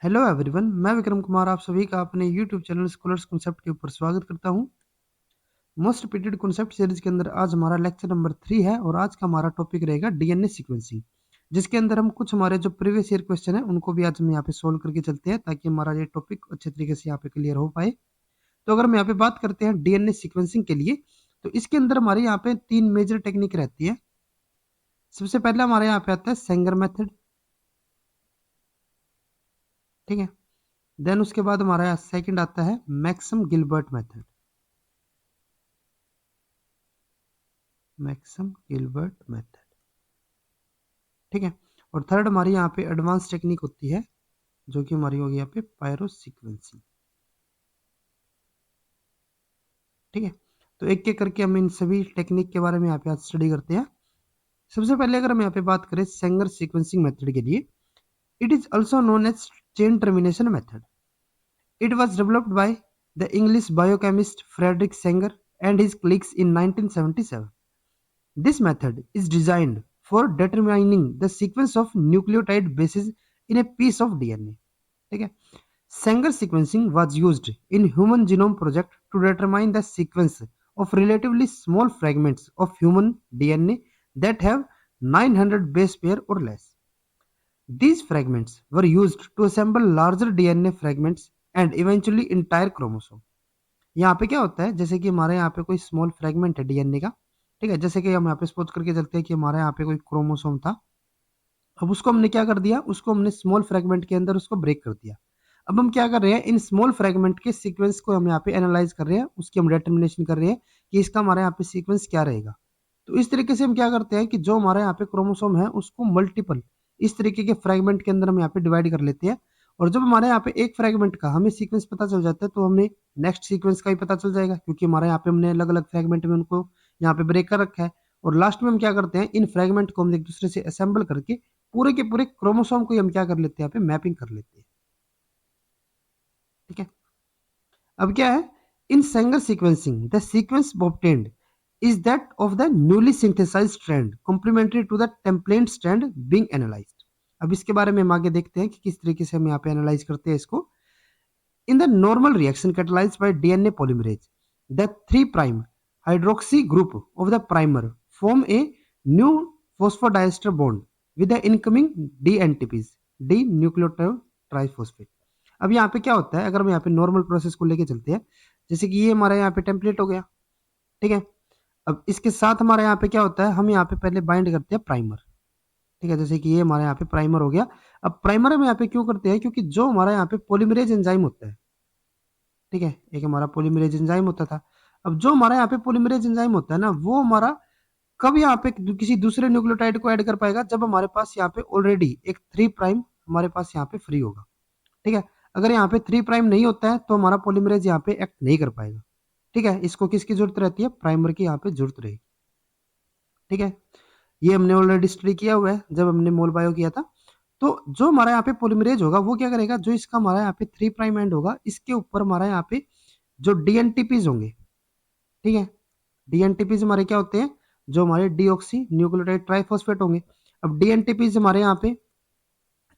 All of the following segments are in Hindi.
हेलो एवरीवन, मैं विक्रम कुमार आप सभी का अपने यूट्यूब चैनल स्कॉलर्स कॉन्सेप्ट के ऊपर स्वागत करता हूं। मोस्ट रिपीटेड कॉन्सेप्ट सीरीज के अंदर आज हमारा लेक्चर नंबर 3 है और आज का हमारा टॉपिक रहेगा डीएनए सीक्वेंसिंग, जिसके अंदर हम कुछ हमारे जो प्रीवियस ईयर क्वेश्चन है उनको भी आज हम यहाँ पे सोल्व करके चलते हैं ताकि हमारा ये टॉपिक अच्छे तरीके से यहाँ पे क्लियर हो पाए। तो अगर हम यहाँ पे बात करते हैं डीएनए सीक्वेंसिंग के लिए, तो इसके अंदर हमारे यहाँ पे 3 मेजर टेक्निक रहती है। सबसे पहले हमारे यहाँ पे आता है सेंगर मेथड, ठीक है। देन उसके बाद हमारा यहाँ सेकंड आता है Maxam Gilbert method, Maxam Gilbert method, ठीक है। और थर्ड हमारी यहाँ पे एडवांस टेक्निक होती है जो कि हमारी होगी यहाँ पे पायरो सीक्वेंसिंग, ठीक है। तो एक एक करके हम इन सभी टेक्निक के बारे में यहाँ पे आज स्टडी करते हैं। सबसे पहले अगर हम यहाँ पे बात करें सेंगर सीक्वेंसिंग मेथड के लिए, it is also known as chain termination method. It was developed by the English biochemist Frederick Sanger and his colleagues in 1977. This method is designed for determining the sequence of nucleotide bases in a piece of DNA. ठीक है। Sanger sequencing was used in Human Genome Project to determine the sequence of relatively small fragments of human DNA that have 900 base pair or less. These fragments were used to assemble larger DNA fragments and eventually entire chromosome. यहाँ पे क्या होता है, जैसे कि हमारे यहाँ पे कोई स्मॉल फ्रेगमेंट है डीएनए का, ठीक है। जैसे कि हम यहाँ पे सपोज करके चलते हैं कि हमारे यहाँ पे कोई क्रोमोसोम था। अब उसको हमने क्या कर दिया, उसको हमने स्मॉल फ्रेगमेंट के अंदर उसको ब्रेक कर दिया। अब हम क्या कर रहे हैं, इन स्मॉल फ्रेगमेंट के सीक्वेंस को हम यहाँ पे एनालाइज कर रहे हैं, उसकी हम डिटर्मिनेशन कर रहे हैं कि इसका हमारे यहाँ पे सीक्वेंस क्या रहेगा। तो इस तरीके से हम क्या करते हैं कि जो हमारे यहाँ पे क्रोमोसोम है उसको मल्टीपल इस तरीके के फ्रेगमेंट के अंदर हम यहाँ पे डिवाइड कर लेते हैं। और जब हमारे यहाँ पे एक फ्रेगमेंट का हमें सीक्वेंस पता चल जाता है तो हमें नेक्स्ट सीक्वेंस का भी पता चल जाएगा, क्योंकि हमारे यहाँ पे हमने अलग अलग फ्रेगमेंट में उनको यहाँ पे ब्रेक कर रखा है। और लास्ट में हम क्या करते हैं, इन फ्रेगमेंट को हम एक दूसरे से असेंबल करके पूरे के पूरे क्रोमोसोम को हम क्या कर लेते हैं, यहाँ पे मैपिंग कर लेते हैं, ठीक है। अब क्या है, in Sanger sequencing the sequence obtained is that of the newly synthesized strand complementary to the template strand being analyzed. अब इसके बारे में हम आगे देखते हैं कि किस तरीके से हम यहाँ पे एनालाइज करते हैं इसको। In the normal reaction catalyzed by DNA polymerase, the 3' hydroxy group of the primer form a new phosphodiester bond with the incoming D-NTPs, D-nucleotide triphosphate. अब यहाँ पे क्या होता है, अगर हम यहाँ पे नॉर्मल प्रोसेस को लेके चलते हैं, जैसे कि ये हमारा यहाँ पे टेम्पलेट हो गया, ठीक है। अब इसके साथ हमारे यहाँ पे क्या होता है, हम यहाँ पे पहले बाइंड करते हैं प्राइमर, ठीक है। जैसे कि ये हमारे यहाँ पे प्राइमर हो गया। अब प्राइमर हम यहाँ पे क्यों करते हैं, क्योंकि जो हमारा यहाँ पे पॉलीमरेज एंजाइम होता है, ठीक है, एक हमारा पॉलीमरेज एंजाइम होता था। अब जो हमारा यहाँ पे पॉलीमरेज एंजाइम होता है ना, वो हमारा कब यहाँ पे किसी दूसरे न्यूक्लियोटाइड को ऐड कर पाएगा, जब हमारे पास यहाँ पे ऑलरेडी एक 3' हमारे पास यहाँ पे फ्री होगा, ठीक है। अगर यहाँ पे 3' नहीं होता है तो हमारा पॉलीमरेज यहाँ पे एक्ट नहीं कर पाएगा, ठीक है। इसको किसकी जरूरत रहती है, प्राइमर की यहाँ पे जरूरत रहेगी, ठीक है। ये हमने ऑलरेडी स्टडी किया हुआ है जब हमने मोल बायो किया था। तो जो हमारा यहाँ पे पॉलीमरेज होगा वो क्या करेगा, जो इसका हमारा यहाँ पे 3' एंड होगा, इसके ऊपर हमारा यहाँ पे जो डीएनटीपीज होंगे, ठीक है। डीएनटीपीज हमारे क्या होते हैं, जो हमारे डीऑक्सी न्यूक्लियोटाइड ट्राइफॉस्फेट होंगे। अब डीएनटीपीज हमारे यहाँ पे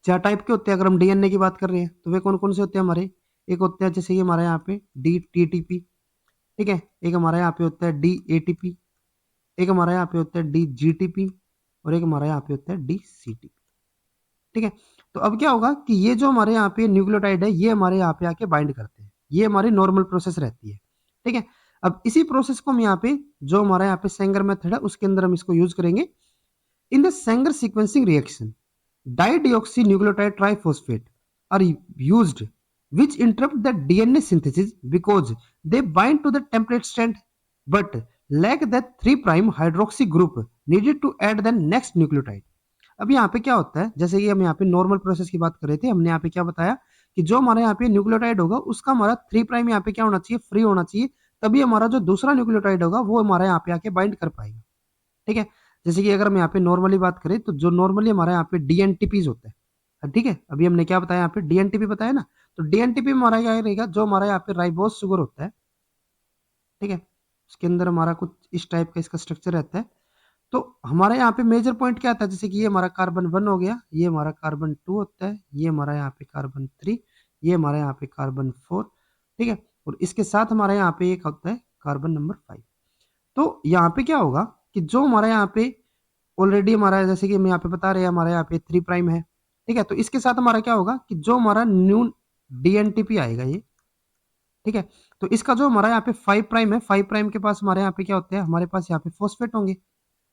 4 टाइप के होते हैं। अगर हम डीएनए की बात कर रहे हैं तो वे कौन कौन से होते हैं हमारे, एक होते हैं जैसे ये हमारे यहाँ पे डी-टीटीपी, ठीक है। एक हमारे यहाँ पे होता है डी-एटीपी, एक हमारे यहाँ पे होता है डी-जीटीपी और एक हमारे यहाँ पे होता है डी-सीटीपी, ठीक है। तो अब क्या होगा कि ये जो हमारे यहाँ पे न्यूक्लियोटाइड है ये हमारे यहाँ पे आके बाइंड करते हैं, ये हमारी नॉर्मल प्रोसेस रहती है, ठीक है। अब इसी प्रोसेस को हम यहाँ पे जो हमारे यहाँ पे सेंगर मेथड है उसके अंदर हम इसको यूज करेंगे। In the Sengar sequencing reaction dideoxynucleotide triphosphate are used which interrupt the DNA synthesis because they bind to the template strand but lack the 3' hydroxy group needed to add the next nucleotide. अब यहाँ पे क्या होता है, जैसे कि हम यहाँ पे नॉर्मल प्रोसेस की बात कर रहे थे, हमने यहाँ पे क्या बताया कि जो हमारे यहाँ पे न्यूक्लियोटाइड होगा उसका हमारा 3' यहाँ पे क्या होना चाहिए, फ्री होना चाहिए, तभी हमारा जो दूसरा न्यूक्लियोटाइड होगा वो हमारे यहाँ पे आके बाइंड कर पाएगा, ठीक है। जैसे कि अगर हम यहाँ पे नॉर्मली बात करें तो जो नॉर्मली हमारे यहाँ पे डीएनटीपीज होता है, ठीक है। अभी हमने क्या बताया, यहाँ पे डीएनटीपी बताया ना, तो डीएनटीपी हमारा क्या रहेगा, जो हमारा यहाँ पे राइबोस शुगर होता है, ठीक है। उसके अंदर हमारा कुछ इस टाइप का इसका स्ट्रक्चर रहता है। तो हमारा यहाँ पे मेजर पॉइंट क्या था, जैसे कि ये हमारा कार्बन 1 हो गया, ये हमारा कार्बन 2 होता है, ये हमारा यहाँ पे कार्बन 3, ये हमारा यहाँ पे कार्बन 4, ठीक है। और इसके साथ हमारा यहाँ पे एक होता है कार्बन नंबर 5। तो यहाँ पे क्या होगा कि जो हमारा यहाँ पे ऑलरेडी हमारा, जैसे कि हम यहाँ पे बता रहे हैं, हमारा यहाँ पे 3 प्राइम है, ठीक है। तो इसके साथ हमारा क्या होगा कि जो हमारा न्यू डीएनटीपी आएगा ये, ठीक है। तो इसका जो हमारा यहाँ पे 5 प्राइम है, 5 प्राइम के पास हमारे यहाँ पे क्या होते हैं, हमारे पास यहाँ पे फॉस्फेट होंगे,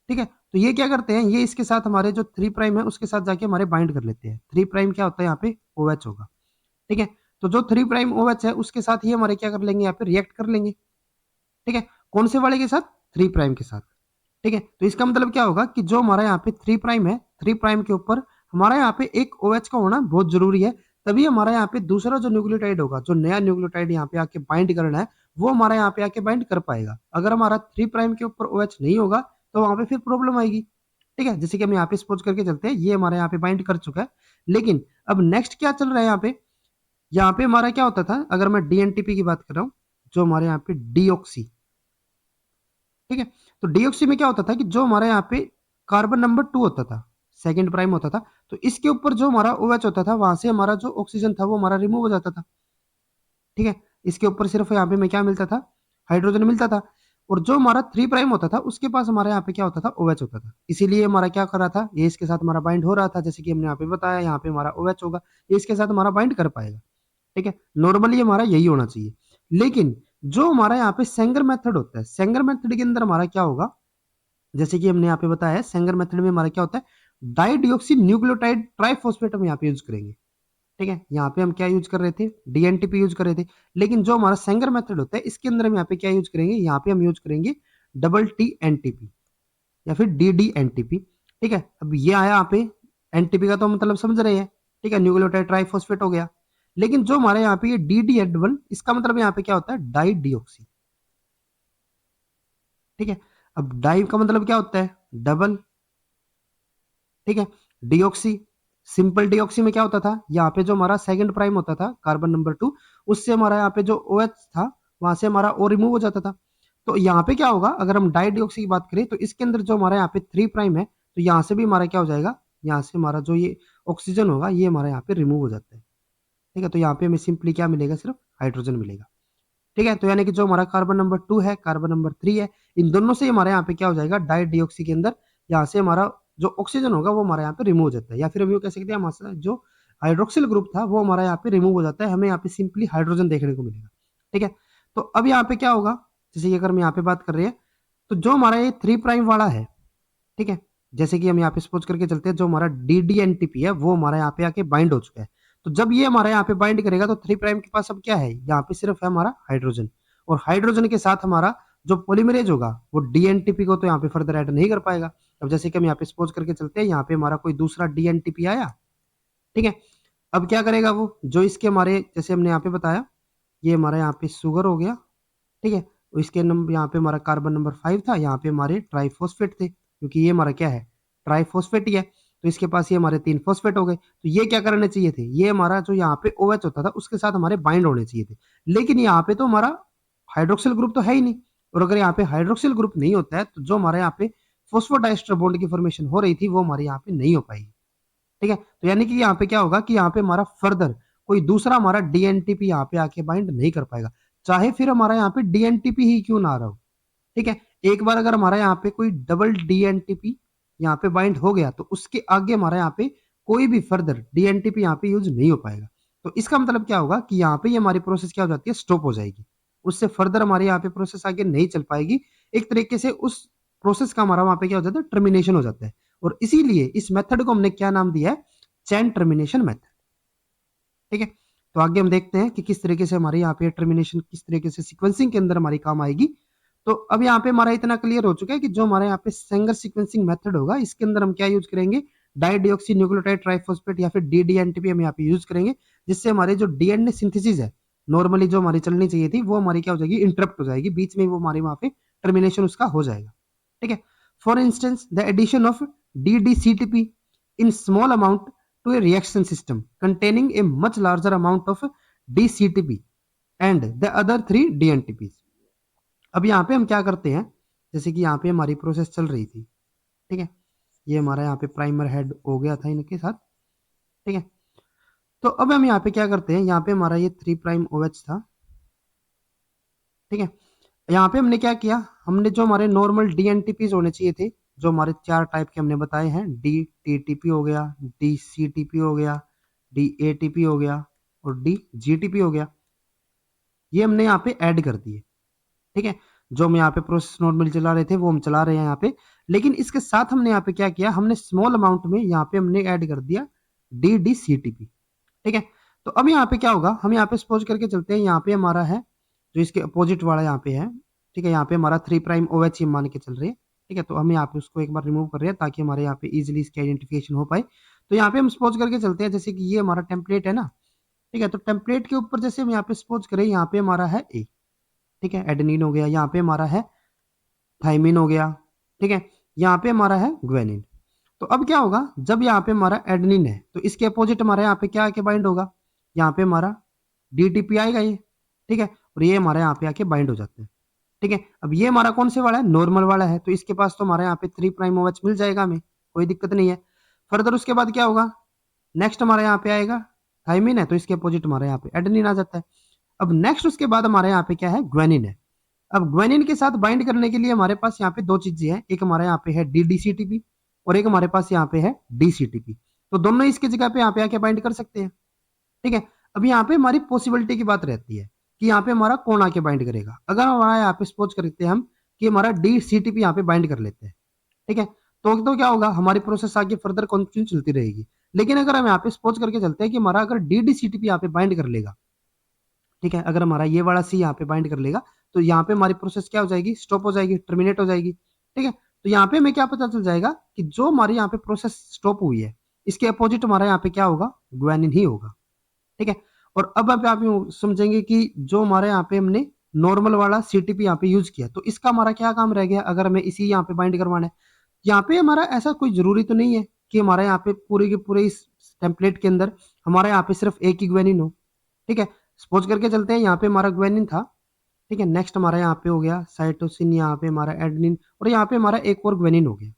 ठीक है। तो ये क्या करते हैं, ये इसके साथ हमारे जो 3 प्राइम है उसके साथ जाके हमारे बाइंड कर लेते हैं। 3 प्राइम क्या होता है, यहाँ पे OH होगा, ठीक है। तो जो 3 प्राइम OH है उसके साथ ही हमारे क्या कर लेंगे, यहाँ पे रिएक्ट कर लेंगे, ठीक है। कौन से वाले के साथ, 3 प्राइम के साथ, ठीक है। तो इसका मतलब क्या होगा कि जो हमारा यहाँ पे 3 प्राइम है, 3 प्राइम के ऊपर हमारा यहाँ पे एक OH का होना बहुत जरूरी है, तभी हमारा यहाँ पे दूसरा जो न्यूक्लियोटाइड होगा, जो नया न्यूक्लियोटाइड यहाँ पे आके बाइंड करना है, वो हमारा यहाँ पे आके बाइंड कर पाएगा। अगर हमारा 3 प्राइम के ऊपर OH नहीं होगा तो वहां पे फिर प्रॉब्लम आएगी, ठीक है। जैसे कि हम यहाँ पे सपोज करके चलते हैं, ये हमारे यहाँ पे बाइंड कर चुका है, लेकिन अब नेक्स्ट क्या चल रहा है यहाँ पे हमारा क्या होता था, अगर मैं डीएनटीपी की बात कर रहा हूँ, जो हमारे यहाँ पे डीऑक्सी, ठीक है। तो डीऑक्सी में क्या होता था कि जो हमारे यहाँ पे कार्बन नंबर 2 होता था, सेकंड प्राइम होता था, तो इसके ऊपर जो हमारा OH होता था, वहां से हमारा जो ऑक्सीजन था वो हमारा रिमूव हो जाता था, ठीक है। इसके ऊपर सिर्फ यहाँ पे में क्या मिलता था, हाइड्रोजन मिलता था। और जो हमारा 3 प्राइम होता था उसके पास हमारे यहाँ पे क्या होता था, OH होता था। इसीलिए हमारा क्या कर रहा था, ये इसके साथ हमारा बाइंड हो रहा था, जैसे कि हमने यहाँ पे बताया, यहाँ पे हमारा OH होगा, ये इसके साथ हमारा बाइंड कर पाएगा, ठीक है। नॉर्मली हमारा यही होना चाहिए। लेकिन जो हमारा यहाँ पे सेंगर मेथड होता है, सेंगर मेथड के अंदर हमारा क्या होगा, जैसे कि हमने यहाँ पे बताया है, सेंगर मेथड में हमारा क्या होता है, डाइडिऑक्सी न्यूक्लियोटाइड ट्राइफॉस्फेट हम यहाँ पे यूज करेंगे, ठीक है। यहाँ पे हम क्या यूज कर रहे थे, डीएनटीपी यूज कर रहे थे। लेकिन जो हमारा सेंगर मेथड होता है इसके अंदर हम यहाँ पे क्या यूज करेंगे, यहाँ पे हम यूज करेंगे डबल टी एनटीपी या फिर डी एनटीपी, ठीक है। अब ये आया यहाँ पे, एनटीपी का तो मतलब समझ रहे हैं, ठीक है, न्यूक्लियोटाइड ट्राइफॉस्फेट हो गया। लेकिन जो हमारे यहाँ पे ये डी एड वन, इसका मतलब यहाँ पे क्या होता है, डाई डीऑक्सी, ठीक है। अब डाई का मतलब क्या होता है, डबल, ठीक है। डीऑक्सी, सिंपल डीऑक्सी में क्या होता था, यहाँ पे जो हमारा सेकंड प्राइम होता था कार्बन नंबर 2, उससे हमारा यहाँ पे जो OH था वहां से हमारा O रिमूव हो जाता था। तो यहाँ पे क्या होगा, अगर हम डाई डीऑक्सी की बात करें तो इसके अंदर जो हमारा यहाँ पे 3 प्राइम है, तो यहाँ से भी हमारा क्या हो जाएगा, यहाँ से हमारा जो ये ऑक्सीजन होगा ये हमारा यहाँ पे रिमूव हो जाता है, ठीक है। तो यहाँ पे हमें सिंपली क्या मिलेगा, सिर्फ हाइड्रोजन मिलेगा, ठीक है। तो यानी कि जो हमारा कार्बन नंबर 2 है, कार्बन नंबर 3 है, इन दोनों से हमारे यहाँ पे क्या हो जाएगा, डाई डीऑक्सी के अंदर यहाँ से हमारा जो ऑक्सीजन होगा वो हमारे यहाँ पे रिमूव हो जाता है, या फिर हम ये कह सकते हैं हमारा जो हाइड्रोक्सिल ग्रुप था वो हमारा यहाँ पे रिमूव हो जाता है, हमें यहाँ पे सिंपली हाइड्रोजन देखने को मिलेगा, ठीक है। तो अब यहाँ पे क्या होगा, जैसे अगर हम यहाँ पे बात कर रहे हैं, तो जो हमारा ये 3 प्राइम वाला है, ठीक है, जैसे कि हम यहाँ पे सपोज करके चलते हैं, जो हमारा DDNTP है वो हमारा यहाँ पे आके बाइंड हो चुका है। तो जब ये हमारे यहाँ पे बाइंड करेगा तो 3 प्राइम के पास अब क्या है, यहाँ पे सिर्फ है हमारा हाइड्रोजन, और हाइड्रोजन के साथ हमारा जो पॉलीमरेज होगा वो DNTP को तो यहाँ पे फर्दर ऐड नहीं कर पाएगा। अब जैसे कि हम यहाँ पे सपोज करके चलते हैं, यहाँ पे हमारा कोई दूसरा DNTP आया, ठीक है। अब क्या करेगा वो, जो इसके हमारे, जैसे हमने यहाँ पे बताया, ये हमारा यहाँ पे शुगर हो गया, ठीक है। इसके नंबर यहाँ पे हमारा कार्बन नंबर 5 था, यहाँ पे हमारे ट्राइफॉस्फेट थे, क्योंकि ये हमारा क्या है, ट्राइफॉस्फेट ही है। तो इसके पास ये हमारे 3 फॉस्फेट हो गए, तो ये क्या करने चाहिए थे, ये हमारा जो यहाँ पे OH होता था उसके साथ हमारे बाइंड होने चाहिए थे। लेकिन यहाँ पे तो हमारा हाइड्रोक्सिल ग्रुप तो है ही नहीं, और अगर यहाँ पे हाइड्रोक्सिल ग्रुप नहीं होता है तो जो हमारे यहाँ पे फॉस्फोडाइस्टर बॉन्ड की फॉर्मेशन हो रही थी वो हमारे यहाँ पे नहीं हो पाएगी, ठीक है। तो यानी कि यहाँ पे क्या होगा कि यहाँ पे हमारा फर्दर कोई दूसरा हमारा डीएनटीपी यहाँ पे आके बाइंड नहीं कर पाएगा, चाहे फिर हमारा यहाँ पे डीएनटीपी ही क्यों ना आ रहा हो, ठीक है। एक बार अगर हमारा यहाँ पे कोई डबल डीएनटीपी यहाँ पे बाइंड हो गया तो उसके आगे हमारा यहाँ पे कोई भी फर्दर डीएनटीपी यहाँ पे यूज नहीं हो पाएगा। तो इसका मतलब क्या होगा कि यहाँ पे हमारी प्रोसेस क्या हो जाती है, स्टॉप हो जाएगी, उससे फर्दर हमारे यहाँ पे प्रोसेस आगे नहीं चल पाएगी। एक तरीके से उस प्रोसेस का हमारा वहां पे क्या हो जाता है, टर्मिनेशन हो जाता है। और इसीलिए इस मेथड को हमने क्या नाम दिया है, चैन टर्मिनेशन मेथड, ठीक है। तो आगे हम देखते हैं कि किस तरीके से हमारी यहाँ पे टर्मिनेशन किस तरीके से सीक्वेंसिंग के अंदर हमारी काम आएगी। तो अब यहाँ पे हमारा इतना क्लियर हो चुका है कि जो हमारे यहाँ पे सेंगर सीक्वेंसिंग मेथड होगा इसके अंदर हम क्या यूज करेंगे, डाइडिऑक्सी न्यूक्लियोटाइड ट्राइफॉस्फेट या फिर DDNTP हम यहाँ पे यूज करेंगे, जिससे हमारे जो डीएनए सिंथेसिस है नॉर्मली जो हमारी चलनी चाहिए थी वो हमारी क्या हो जाएगी, इंटरप्ट हो जाएगी, बीच में वो हमारे वहां पे टर्मिनेशन उसका हो जाएगा, ठीक है। For instance the addition of DDCTP in small amount to a reaction system containing a much larger amount of DCTP and the other 3 DNTPs। अब यहाँ पे हम क्या करते हैं, जैसे कि यहाँ पे हमारी प्रोसेस चल रही थी, ठीक है, ये हमारा यहाँ पे प्राइमर हेड हो गया था इनके साथ। ठीक है, तो अब हम यहाँ पे क्या करते हैं, यहाँ पे हमारा ये 3 प्राइम OH था। ठीक है, यहाँ पे हमने क्या किया, हमने जो हमारे नॉर्मल DNTPs होने चाहिए थे, जो हमारे 4 टाइप के हमने बताए हैं, DTTP हो गया, DCTP हो गया, DATP हो गया और DGTP हो गया, ये हमने यहाँ पे ऐड कर दिए। ठीक है, जो हम यहाँ पे प्रोसेस नॉर्मली चला रहे थे वो हम चला रहे हैं यहाँ पे, लेकिन इसके साथ हमने यहाँ पे क्या किया, हमने स्मॉल अमाउंट में यहाँ पे हमने ऐड कर दिया DDCTP। ठीक है, तो अब यहाँ पे क्या होगा, हम यहाँ पे सपोज करके चलते हैं, यहाँ पे हमारा है जो इसके अपोजिट वाला यहाँ पे है। ठीक है, यहाँ पे हमारा 3 प्राइम OH मान के चल रहे हैं। ठीक है, तो हम यहाँ पे उसको एक बार रिमूव कर रहे हैं ताकि हमारे यहाँ पे इजिली इसकी आइडेंटिफिकेशन हो पाए। तो यहाँ पे हम सपोज करके चलते हैं, जैसे कि ये हमारा टेम्पलेट है ना। ठीक है, तो टेम्पलेट के ऊपर जैसे हम यहाँ पे सपोज करें, यहाँ पे हमारा है ए। ठीक है, एडेनिन हो गया, यहाँ पे हमारा है थाइमिन हो गया। ठीक है, यहाँ पे हमारा है ग्वेनिन। तो अब क्या होगा, जब यहाँ पे हमारा एडेनिन है तो इसके अपोजिट हमारा यहाँ पे क्या आके बाइंड होगा, यहाँ पे हमारा DTP आएगा ये। ठीक है, और ये हमारे यहाँ पे आके बाइंड हो जाते हैं। ठीक है, अब ये हमारा कौन से वाला है, नॉर्मल वाला है, तो इसके पास तो हमारे यहाँ पे 3 प्राइम OH मिल जाएगा हमें, कोई दिक्कत नहीं है। फर्दर उसके बाद क्या होगा, नेक्स्ट हमारे यहाँ पे आएगा थाइमिन है, तो इसके अपोजिट हमारे यहाँ पे एडेनिन आ जाता है। अब नेक्स्ट उसके बाद हमारे यहाँ पे क्या है, ग्वेनिन है। अब ग्वेनिन के साथ बाइंड करने के लिए हमारे पास यहाँ पे 2 चीजें हैं, एक हमारे यहाँ पे है DDCTP और एक हमारे पास यहाँ पे है DCTP। तो दोनों इसकी जगह पे यहाँ पे आके बाइंड कर सकते हैं। ठीक है, अब यहाँ पे हमारी पॉसिबिलिटी की बात रहती है कि यहाँ पे हमारा कौन आके बाइंड करेगा। अगर हमारा यहाँ पे सपोज करते हैं हम कि हमारा DCTP यहाँ पे बाइंड कर लेते हैं। ठीक है, तो क्या होगा, हमारी प्रोसेस आगे फर्दर कंटिन्यू चलती रहेगी। लेकिन अगर हम यहाँ पे सपोज करके चलते हैं कि हमारा अगर DDCTP यहाँ पे बाइंड कर लेगा, ठीक है, अगर हमारा ये वाला C यहाँ पे बाइंड कर लेगा, तो यहाँ पे हमारी प्रोसेस क्या हो जाएगी, स्टॉप हो जाएगी, टर्मिनेट हो जाएगी। ठीक है, तो यहाँ पे हमें क्या पता चल जाएगा कि जो हमारे यहाँ पे प्रोसेस स्टॉप हुई है, इसके अपोजिट हमारा यहाँ पे क्या होगा, ग्वेनिन ही होगा। ठीक है, और अब आप समझेंगे कि जो हमारे यहाँ पे हमने नॉर्मल वाला CTP यहाँ पे यूज किया, तो इसका हमारा क्या काम रह गया, अगर हमें इसी यहाँ पे बाइंड करवाना है। यहाँ पे हमारा ऐसा कोई जरूरी तो नहीं है कि हमारे यहाँ पे पूरे के पूरे इस टेम्पलेट के अंदर हमारे यहाँ पे सिर्फ एक ही ग्वेनिन हो। ठीक है, सपोज करके चलते हैं, यहाँ पे हमारा ग्वेनिन था। ठीक है, नेक्स्ट हमारा यहाँ पे हो गया साइटोसिन, यहाँ पे हमारा एडेनिन और यहाँ पे हमारा एक और ग्वेनिन हो गया।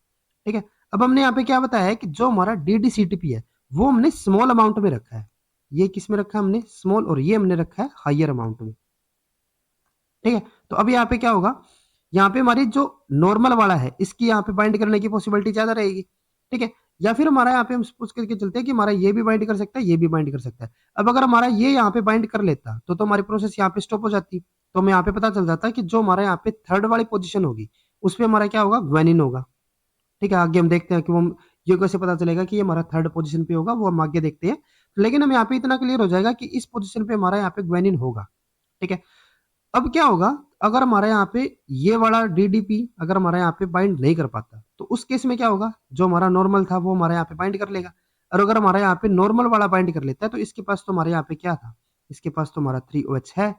ठीक है, अब हमने यहाँ पे क्या बताया है कि जो हमारा DDCTP है वो हमने स्मॉल अमाउंट में रखा है। ये किस में रखा है हमने, स्मॉल, और ये हमने रखा है हायर अमाउंट में। ठीक है, तो अब यहाँ पे क्या होगा, यहाँ पे हमारी जो नॉर्मल वाला है इसकी यहाँ पे बाइंड करने की पॉसिबिलिटी ज्यादा रहेगी। ठीक है, या फिर हमारा यहाँ पे हम सपोज करके चलते हैं कि हमारा ये भी बाइंड कर सकता है, ये भी बाइंड कर सकता है। अब अगर हमारा ये यहाँ पे बाइंड कर लेता तो हमारी प्रोसेस यहाँ पे स्टॉप हो जाती। तो हमें यहाँ पे पता चल जाता है कि जो हमारा यहाँ पे थर्ड वाली पोजीशन होगी उस पर हमारा क्या होगा, ग्वेनिन होगा। ठीक है, आगे हम देखते हैं कि वो ये कैसे पता चलेगा कि ये हमारा थर्ड पोजीशन पे होगा, वो हम आगे देखते हैं। लेकिन हम यहाँ पे इतना क्लियर हो जाएगा कि इस पोजीशन पे हमारा यहाँ पे ग्वेनिन होगा। ठीक है, अब क्या होगा, अगर हमारे यहाँ पे ये वाला DDP अगर हमारे यहाँ पे बाइंड नहीं कर पाता, तो उस केस में क्या होगा, जो हमारा नॉर्मल था वो हमारे यहाँ पे बाइंड कर लेगा। और अगर हमारे यहाँ पे नॉर्मल वाला बाइंड कर लेता है, तो इसके पास तो हमारे यहाँ पे क्या था, इसके पास तो हमारा 3OH है,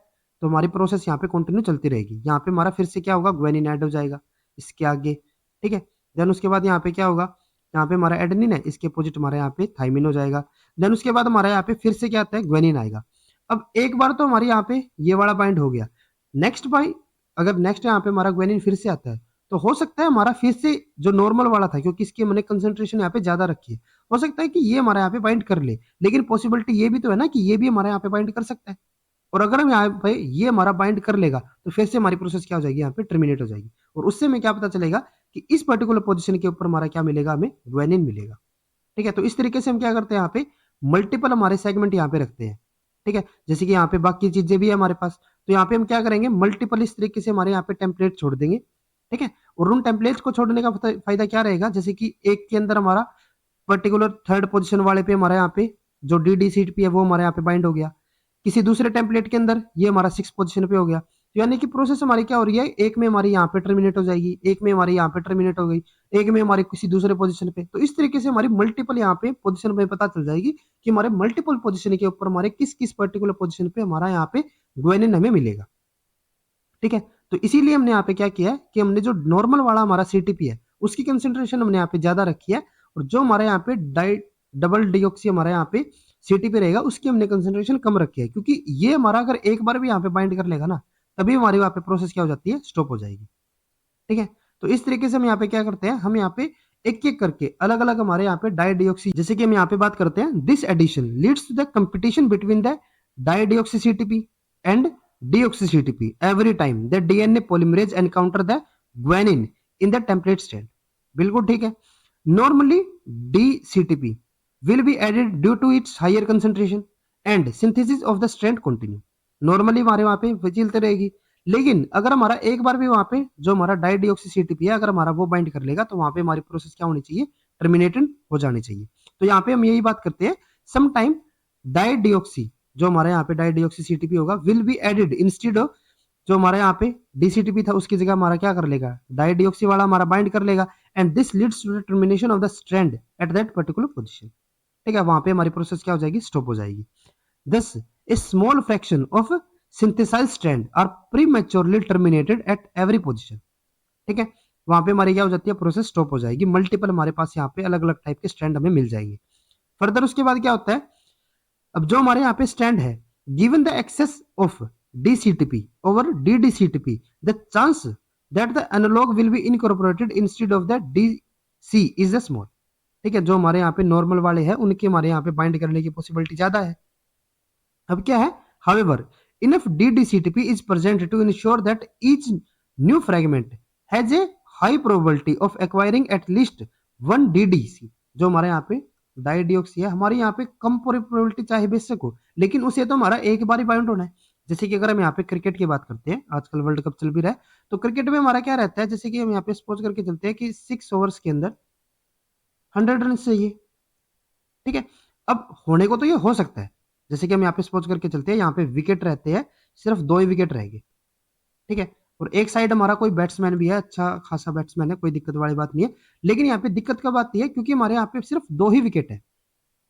तो हमारी प्रोसेस यहाँ पे कंटिन्यू चलती रहेगी। यहाँ पे हमारा फिर से क्या होगा, ग्वेनिन ऐड हो जाएगा इसके आगे। ठीक है, देन उसके बाद यहाँ पे क्या होगा, यहाँ पे हमारा एडेनिन है, इसके अपोजिट हमारे यहाँ पे थाइमिन हो जाएगा। देन उसके बाद हमारे यहाँ पे फिर से क्या आता है, ग्वेनिन आएगा। अब एक बार तो हमारे यहाँ पे ये वाला बाइंड हो गया। नेक्स्ट भाई, अगर नेक्स्ट यहाँ पे हमारा ग्वेनिन फिर से आता है, तो हो सकता है हमारा फिर से जो नॉर्मल वाला था, क्योंकि इसकी हमने कंसंट्रेशन यहाँ पे ज्यादा रखी है, हो सकता है कि ये हमारे यहाँ पे बाइंड कर ले। लेकिन पॉसिबिलिटी ये भी तो है ना कि ये भी हमारे यहाँ पे बाइंड कर सकता है। और अगर हम यहाँ पे ये हमारा बाइंड कर लेगा, तो फिर से हमारी प्रोसेस क्या हो जाएगी, यहाँ पे टर्मिनेट हो जाएगी। और उससे हमें क्या पता चलेगा कि इस पर्टिकुलर पोजिशन के ऊपर हमारा क्या मिलेगा, हमें ग्वेनिन मिलेगा। ठीक है, तो इस तरीके से हम क्या करते हैं, यहाँ पे मल्टीपल हमारे सेगमेंट यहाँ पे रखते हैं। ठीक है, जैसे कि यहाँ पे बाकी चीजें भी है हमारे पास, तो यहाँ पे हम क्या करेंगे, मल्टीपल इस तरीके से हमारे यहाँ पे टेम्पलेट छोड़ देंगे। ठीक है, और उन टेम्पलेट्स को छोड़ने का फायदा क्या रहेगा, जैसे कि एक के अंदर हमारा पर्टिकुलर थर्ड पोजीशन वाले पे हमारे यहाँ पे जो DDCTP है वो हमारे यहाँ पे बाइंड हो गया, किसी दूसरे टेम्पलेट के अंदर ये हमारा 6 पोजीशन पे हो गया। तो यानी कि प्रोसेस हमारी क्या हो रही है, एक में हमारी यहाँ पे टर्मिनेट हो जाएगी, एक में हमारी यहाँ पे टर्मिनेट हो गई, एक में हमारी किसी दूसरे पोजीशन पे। तो इस तरीके से हमारी मल्टीपल यहाँ पे पोजीशन पे पता चल जाएगी कि हमारे मल्टीपल पोजीशन के ऊपर हमारे किस किस पर्टिकुलर पोजीशन पे हमारा यहाँ पे ग्वेनिन हमें मिलेगा। ठीक है, तो इसीलिए हमने यहाँ पे क्या किया है कि हमने जो नॉर्मल वाला हमारा CTP है उसकी कंसेंट्रेशन हमने यहाँ पे ज्यादा रखी है, और जो हमारे यहाँ पे डबल डिऑक्सी हमारे यहाँ पे CTP रहेगा उसकी हमने कंसेंट्रेशन कम रखी है, क्योंकि ये हमारा अगर एक बार भी यहाँ पे बाइंड कर लेगा ना, तभी हमारी वहाँ पे प्रोसेस क्या हो जाती है, स्टॉप हो जाएगी। ठीक है, तो इस तरीके से हम यहाँ पे क्या करते हैं, हम यहाँ पे एक एक करके अलग अलग हमारे यहाँ पे डाइडिऑक्सी, जैसे कि हम यहाँ पे बात करते हैं, this addition leads to the competition between the dideoxy CTP and deoxy CTP every time the DNA polymerase encounter the guanine in the template strand. बिल्कुल ठीक है। Normally dCTP will be added due to its higher concentration and synthesis of the strand continue। Normally हमारे वहां पे चलते रहेगी, लेकिन अगर हमारा एक बार भी वहां पे जो हमारा डाइडिऑक्सीसीटीपी है अगर हमारा वो बाइंड कर लेगा तो वहां पे हमारी प्रोसेस क्या होनी चाहिए, टर्मिनेटेड हो जानी चाहिए। तो यहाँ पे हम यही बात करते हैं, सम टाइम डाइडिऑक्सी जो हमारे यहाँ पे डाइडिऑक्सीसीटीपी होगा will be added instead of जो हमारे यहाँ पे डीसीटीपी था उसकी जगह हमारा क्या कर लेगा, डाइडिऑक्सी वाला हमारा बाइंड कर लेगा and this leads to the termination of the strand at that particular position. ठीक है, वहां पे हमारी प्रोसेस क्या हो जाएगी, स्टॉप हो जाएगी। Thus a small fraction of synthesized strand are prematurely terminated at every position. ठीक है, वहां पे हमारी क्या हो जाती है, प्रोसेस स्टॉप हो जाएगी। मल्टीपल हमारे पास यहाँ पे अलग अलग टाइप के स्ट्रैंड हमें मिल जाएंगे। फर्दर उसके बाद क्या होता है, अब जो हमारे यहाँ पे स्ट्रैंड है, given the excess of dCTP over ddCTP the chance that the analog will be incorporated instead of the dC is the small. ठीक है, जो हमारे यहाँ पे नॉर्मल वाले हैं उनके हमारे यहाँ पे बाइंड करने की पॉसिबिलिटी ज्यादा है। अब क्या है, however enough ddCTP is present to ensure that each new fragment has a high probability of acquiring at least one ddC. जो हमारे यहाँ पे डाइडिऑक्सी है, हमारे यहाँ पे कम प्रोबेबिलिटी चाहे बेशक हो, लेकिन उसे तो हमारा एक बार ही बाइंड होना है। जैसे कि अगर हम यहाँ पे क्रिकेट की बात करते हैं, आजकल वर्ल्ड कप चल भी रहा है, तो क्रिकेट में हमारा क्या रहता है, जैसे कि हम यहाँ पे सपोज करके चलते हैं कि 6 ओवर्स के अंदर 100 रन चाहिए। ठीक है, अब होने को तो ये हो सकता है, जैसे कि हम यहाँ पे सपोज करके चलते हैं, यहाँ पे विकेट रहते हैं, सिर्फ 2 ही विकेट रहेंगे। ठीक है, और एक साइड हमारा कोई बैट्समैन भी है, अच्छा खासा बैट्समैन है, कोई दिक्कत वाली बात नहीं है। लेकिन यहाँ पे दिक्कत का बात यह है क्योंकि हमारे यहाँ पे सिर्फ 2 ही विकेट है।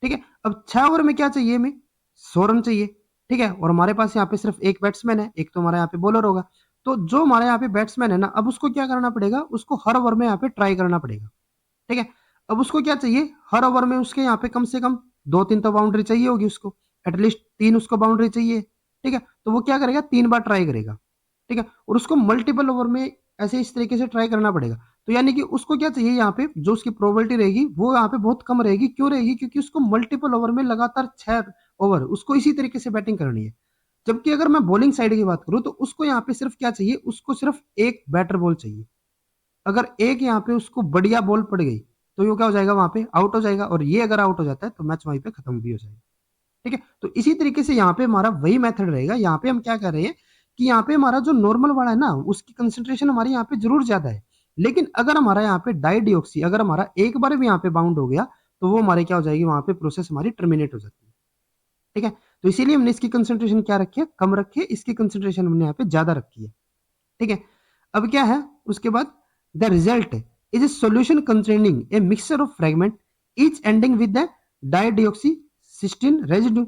ठीक है, अब 6 ओवर में क्या चाहिए, हमें 100 रन चाहिए। ठीक है, और हमारे पास यहाँ पे सिर्फ एक बैट्समैन है, एक तो हमारा यहाँ पे बॉलर होगा। तो जो हमारे यहाँ पे बैट्समैन है ना, अब उसको क्या करना पड़ेगा, उसको हर ओवर में यहाँ पे ट्राई करना पड़ेगा। ठीक है, अब उसको क्या चाहिए, हर ओवर में उसके यहाँ पे कम से कम 2-3 तो बाउंड्री चाहिए होगी उसको, एटलीस्ट 3 उसको बाउंड्री चाहिए। ठीक है, तो वो क्या करेगा, 3 बार ट्राई करेगा। ठीक है, और उसको मल्टीपल ओवर में ऐसे इस तरीके से ट्राई करना पड़ेगा। तो यानी कि उसको क्या चाहिए, यहाँ पे जो उसकी प्रोबेबिलिटी रहेगी वो यहाँ पे बहुत कम रहेगी। क्यों रहेगी, क्योंकि उसको मल्टीपल ओवर में लगातार 6 ओवर उसको इसी तरीके से बैटिंग करनी है। जबकि अगर मैं बॉलिंग साइड की बात करूं तो उसको यहाँ पे सिर्फ क्या चाहिए, उसको सिर्फ एक बैटर बॉल चाहिए। अगर एक यहाँ पे उसको बढ़िया बॉल पड़ गई तो ये क्या हो जाएगा, वहां पे आउट हो जाएगा, और ये अगर आउट हो जाता है तो मैच वहीं पे खत्म भी हो जाएगा। ठीक है, तो इसी तरीके से यहाँ पे हमारा वही मेथड रहेगा। यहाँ पे हम क्या कर रहे हैं कि यहाँ पे हमारा जो नॉर्मल वाला है ना, उसकी कंसेंट्रेशन हमारे यहाँ पे जरूर ज्यादा है, लेकिन अगर हमारा यहाँ पे डाइडिऑक्सी अगर हमारा एक बार भी यहाँ पे बाउंड हो गया तो वो हमारे क्या हो जाएगी, वहां पे प्रोसेस हमारी टर्मिनेट हो जाती है। ठीक है, तो इसीलिए हमने इसकी कंसेंट्रेशन क्या रखी है, कम रखी है, इसकी कंसेंट्रेशन हमने यहाँ पे ज्यादा रखी है। ठीक है, अब क्या है उसके बाद, the result is a solution containing a mixture of fragment each ending with the dideoxycysteine residue.